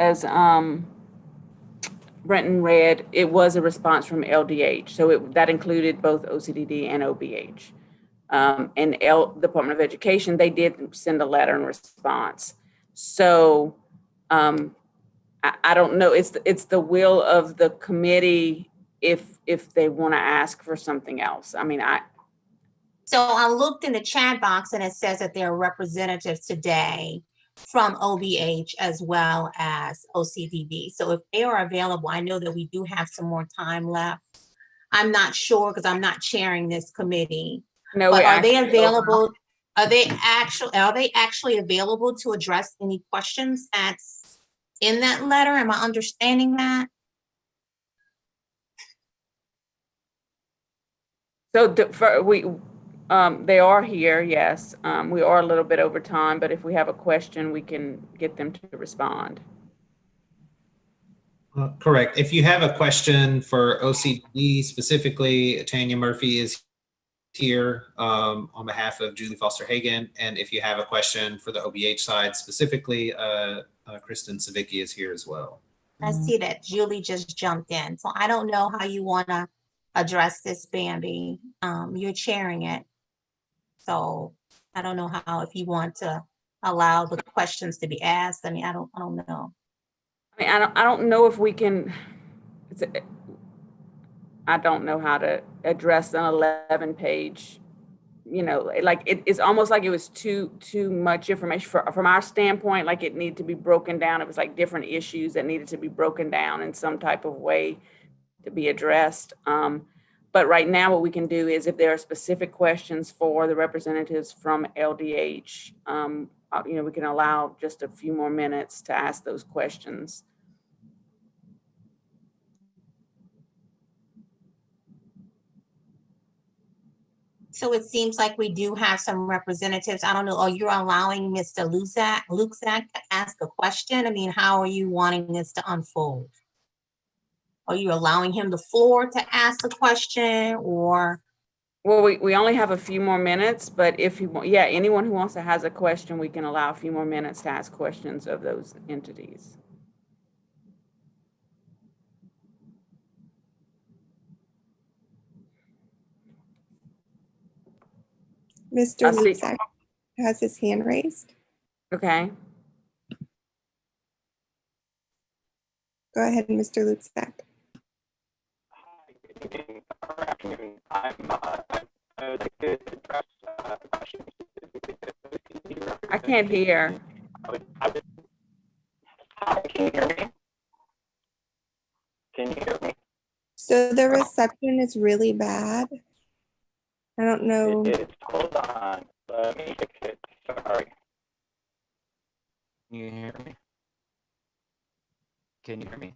A: Brenton read, it was a response from LDH. So that included both OCDD and OBH. And Department of Education, they did send a letter in response. So I don't know, it's the will of the committee if they want to ask for something else. I mean,
I: So I looked in the chat box and it says that there are representatives today from OBH as well as OCDB. So if they are available, I know that we do have some more time left. I'm not sure because I'm not chairing this committee.
A: No,
I: but are they available? Are they actually available to address any questions that's in that letter? Am I understanding that?
A: So they are here, yes. We are a little bit over time, but if we have a question, we can get them to respond.
C: Correct. If you have a question for OCD specifically, Tanya Murphy is here on behalf of Julie Foster Hagan. And if you have a question for the OBH side specifically, Kristen Savicki is here as well.
I: I see that Julie just jumped in. So I don't know how you want to address this, Bambi. You're chairing it. So I don't know how, if you want to allow the questions to be asked. I mean, I don't know.
A: I mean, I don't know if we can, I don't know how to address an 11-page, like it's almost like it was too much information from our standpoint. Like it needed to be broken down. It was like different issues that needed to be broken down in some type of way to be addressed. But right now what we can do is if there are specific questions for the representatives from LDH, we can allow just a few more minutes to ask those questions.
I: So it seems like we do have some representatives. I don't know, are you allowing Mr. Luczak to ask a question? I mean, how are you wanting this to unfold? Are you allowing him the floor to ask the question, or?
A: Well, we only have a few more minutes, but if you want, anyone who wants to has a question, we can allow a few more minutes to ask questions of those entities.
F: Mr. Luczak has his hand raised.
A: Okay.
F: Go ahead, Mr. Luczak.
A: I can't hear.
M: Can you hear me? Can you hear me?
F: So the reception is really bad. I don't know.
M: It is. Hold on. Let me fix it. Sorry. Can you hear me? Can you hear me?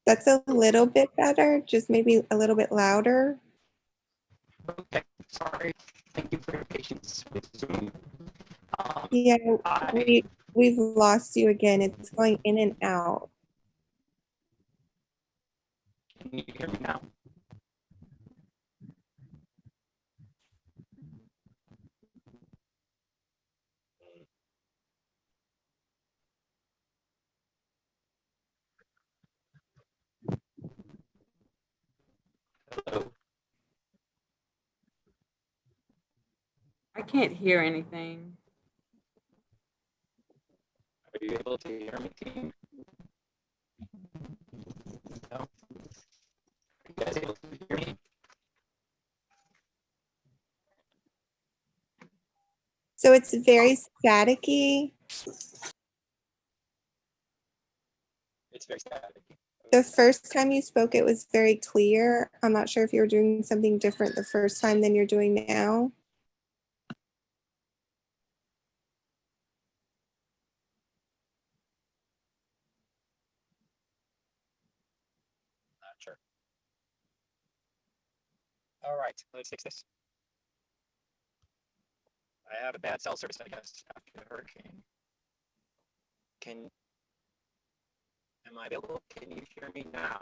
F: That's a little bit better, just maybe a little bit louder.
M: Okay. Sorry. Thank you for your patience with Zoom.
F: Yeah, we've lost you again. It's going in and out.
M: Can you hear me now? Hello.
A: I can't hear anything.
M: Are you able to hear me, team? No. Are you guys able to hear me?
F: So it's very staticky.
M: It's very staticky.
F: The first time you spoke, it was very clear. I'm not sure if you were doing something different the first time than you're doing now.
M: Not sure. All right, let's fix this.
P: I have a bad cell service, I guess, after the hurricane. Am I available? Can you hear me now?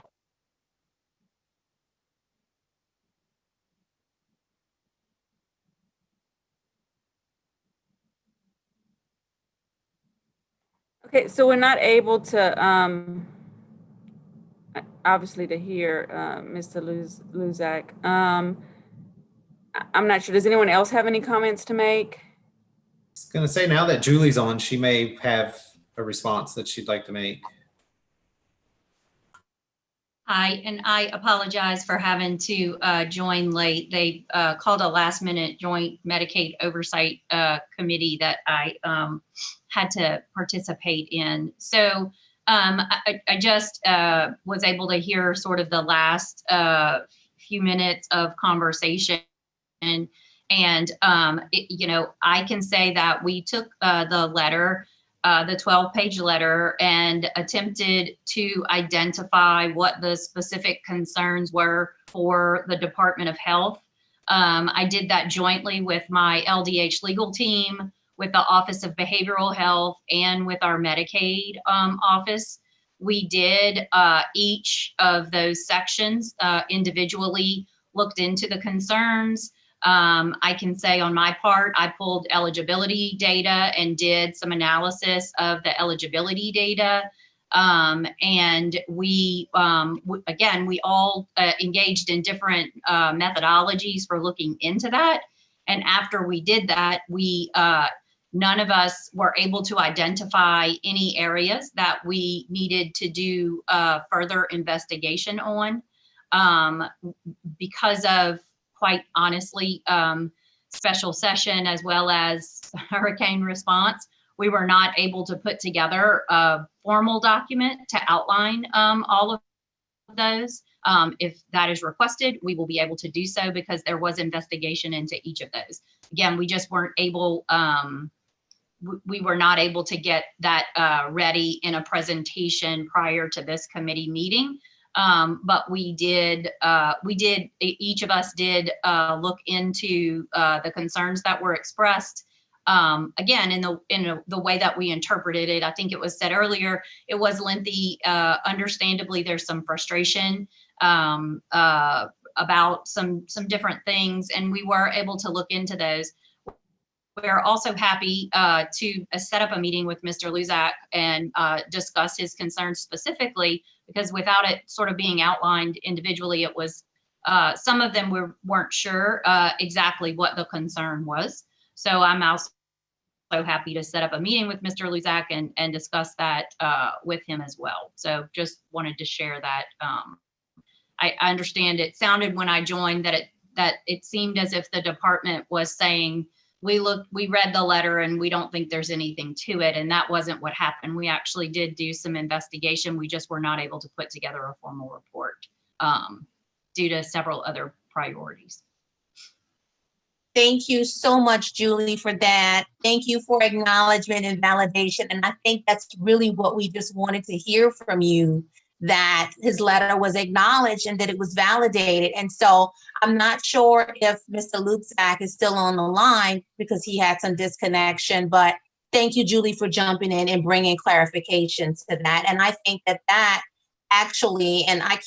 A: Okay, so we're not able to, obviously to hear Mr. Luzak. I'm not sure. Does anyone else have any comments to make?
C: I was going to say, now that Julie's on, she may have a response that she'd like to make.
Q: Hi, and I apologize for having to join late. They called a last minute joint Medicaid oversight committee that I had to participate in. So I just was able to hear sort of the last few minutes of conversation. And you know, I can say that we took the letter, the 12-page letter, and attempted to identify what the specific concerns were for the Department of Health. I did that jointly with my LDH legal team, with the Office of Behavioral Health, and with our Medicaid office. We did each of those sections individually, looked into the concerns. I can say on my part, I pulled eligibility data and did some analysis of the eligibility data. And we, again, we all engaged in different methodologies for looking into that. And after we did that, we, none of us were able to identify any areas that we needed to do further investigation on because of, quite honestly, special session as well as hurricane response. We were not able to put together a formal document to outline all of those. If that is requested, we will be able to do so because there was investigation into each of those. Again, we just weren't able, we were not able to get that ready in a presentation prior to this committee meeting. But we did, each of us did look into the concerns that were expressed. Again, in the way that we interpreted it, I think it was said earlier, it was lengthy. Understandably, there's some frustration about some different things, and we were able to look into those. We're also happy to set up a meeting with Mr. Luzak and discuss his concerns specifically, because without it sort of being outlined individually, it was, some of them weren't sure exactly what the concern was. So I'm also happy to set up a meeting with Mr. Luzak and discuss that with him as well. So just wanted to share that. I understand it sounded when I joined that it seemed as if the department was saying, we read the letter and we don't think there's anything to it. And that wasn't what happened. We actually did do some investigation. We just were not able to put together a formal report due to several other priorities.
I: Thank you so much, Julie, for that. Thank you for acknowledgement and validation. And I think that's really what we just wanted to hear from you, that his letter was acknowledged and that it was validated. And so I'm not sure if Mr. Luzak is still on the line because he had some disconnection, but thank you, Julie, for jumping in and bringing clarification to that. And I think that actually, and I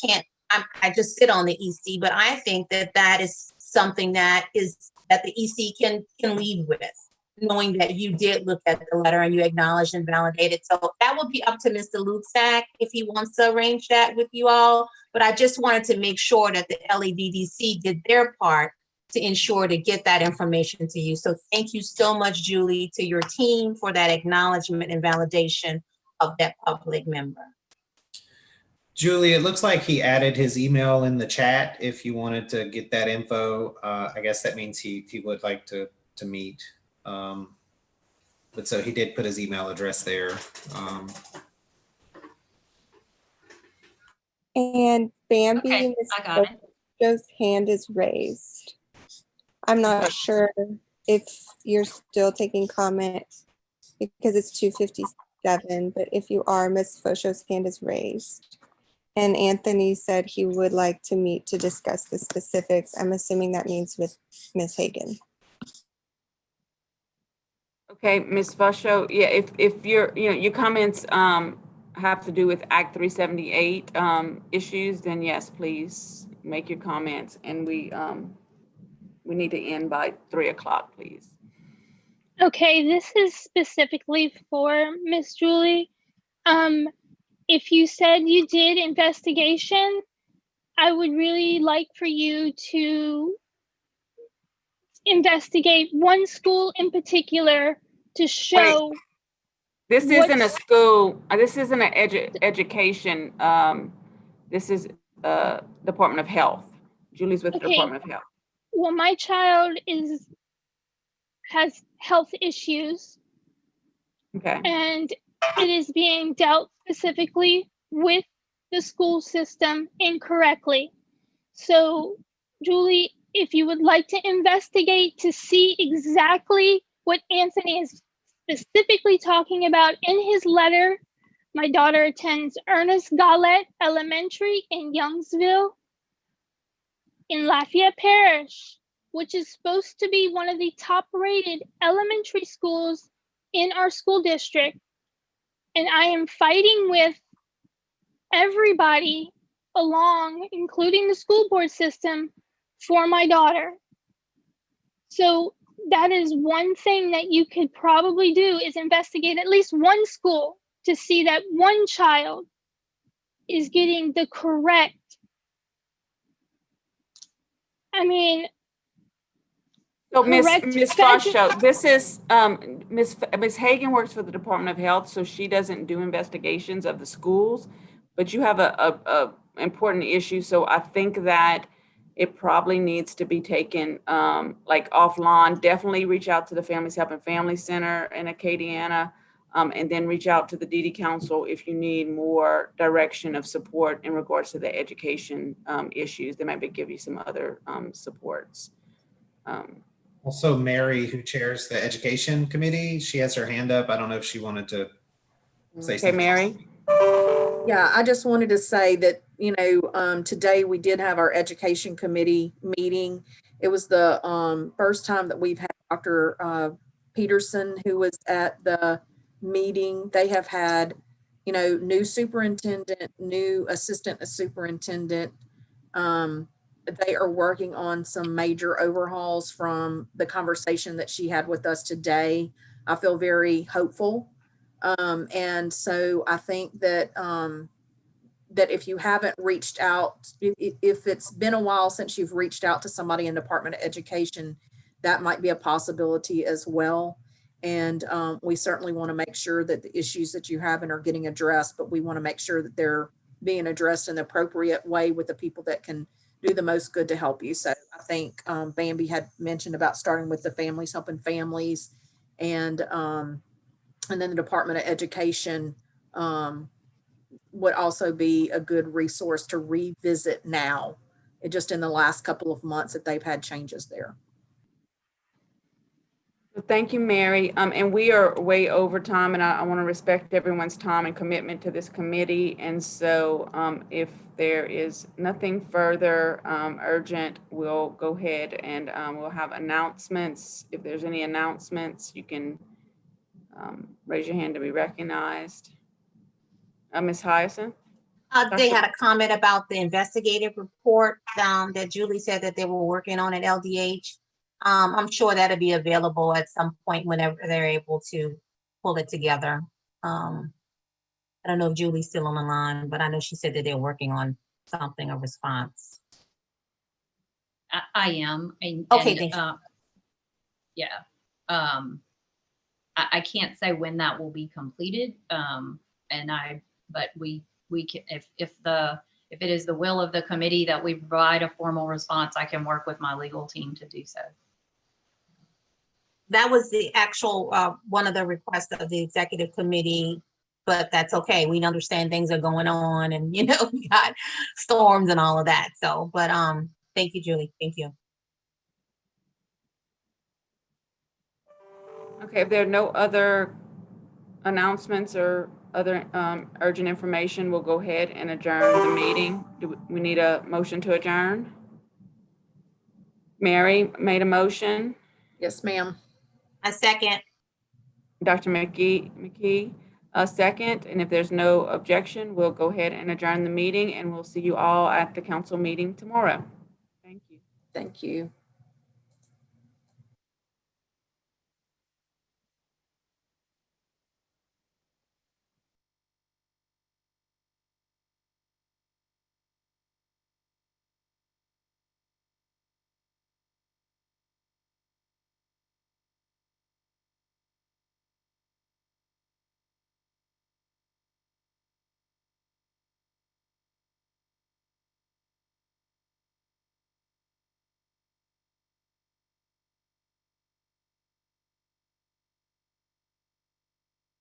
I: just sit on the EC, but I think that is something that the EC can leave with, knowing that you did look at the letter and you acknowledged and validated. So that would be up to Mr. Luzak if he wants to arrange that with you all. But I just wanted to make sure that the LEDDC did their part to ensure to get that information to you. So thank you so much, Julie, to your team for that acknowledgement and validation of that public member.
C: Julie, it looks like he added his email in the chat if you wanted to get that info. I guess that means he would like to meet. But so he did put his email address there.
F: And Bambi,
Q: Okay, I got it.
F: Joe's hand is raised. I'm not sure if you're still taking comments because it's 2:57, but if you are, Ms. Fosho's hand is raised. And Anthony said he would like to meet to discuss the specifics. I'm assuming that means with Ms. Hagan.
A: Okay, Ms. Fusho, yeah, if your comments have to do with Act 378 issues, then yes, please make your comments, and we need to end by 3 o'clock, please.
O: Okay, this is specifically for Miss Julie. If you said you did investigation, I would really like for you to investigate one school in particular to show.
A: This
O: What-
A: isn't a school, this isn't an education, this is Department of Health. Julie's with the
O: Okay.
A: Department of Health.
O: Well, my child has health issues
A: Okay.
O: and it is being dealt specifically with the school system incorrectly. So, Julie, if you would like to investigate to see exactly what Anthony is specifically talking about in his letter. My daughter attends Ernest Gallet Elementary in Youngsville in Lafayette Parish, which is supposed to be one of the top rated elementary schools in our school district. And I am fighting with everybody along, including the school board system, for my daughter. So that is one thing that you could probably do, is investigate at least one school to see that one child is getting the correct. I mean,
A: So Ms.
O: correct
A: Fosho, this is, Ms. Hagan works for the Department of Health, so she doesn't do investigations of the schools, but you have a important issue, so I think that it probably needs to be taken like offline. Definitely reach out to the Families Helping Family Center in Acadiana, and then reach out to the DD Council if you need more direction of support in regards to the education issues. They might give you some other supports.
C: Also, Mary, who chairs the Education Committee, she has her hand up. I don't know if she wanted to say something.
A: Okay, Mary?
B: Yeah, I just wanted to say that, today we did have our Education Committee meeting. It was the first time that we've had Dr. Peterson, who was at the meeting. They have had, new superintendent, new assistant superintendent. They are working on some major overhauls from the conversation that she had with us today. I feel very hopeful. And so I think that that if you haven't reached out, if it's been a while since you've reached out to somebody in Department of Education, that might be a possibility as well. And we certainly want to make sure that the issues that you have are getting addressed, but we want to make sure that they're being addressed in the appropriate way with the people that can do the most good to help you. So I think Bambi had mentioned about starting with the Families Helping Families, and then the Department of Education would also be a good resource to revisit now, just in the last couple of months that they've had changes there.
A: Thank you, Mary. And we are way over time, and I want to respect everyone's time and commitment to this committee. And so if there is nothing further urgent, we'll go ahead and we'll have announcements. If there's any announcements, you can raise your hand to be recognized. Ms. Hyacinth?
I: They had a comment about the investigative report that Julie said that they were working on at LDH. I'm sure that'll be available at some point whenever they're able to pull it together. I don't know if Julie's still on the line, but I know she said that they're working on something, a response.
Q: I am. And,
I: Okay,
Q: and,
I: thank you.
Q: Yeah. I can't say when that will be completed. But we can, if it is the will of the committee that we provide a formal response, I can work with my legal team to do so.
I: That was the actual, one of the requests of the executive committee, but that's okay. We understand things are going on and, we got storms and all of that. So, but thank you, Julie. Thank you.
A: Okay, if there are no other announcements or other urgent information, we'll go ahead and adjourn the meeting. Do we need a motion to adjourn? Mary made a motion.
B: Yes, ma'am.
I: A second.
A: Dr. McKee, a second. And if there's no objection, we'll go ahead and adjourn the meeting, and we'll see you all at the council meeting tomorrow. Thank you.
B: Thank you.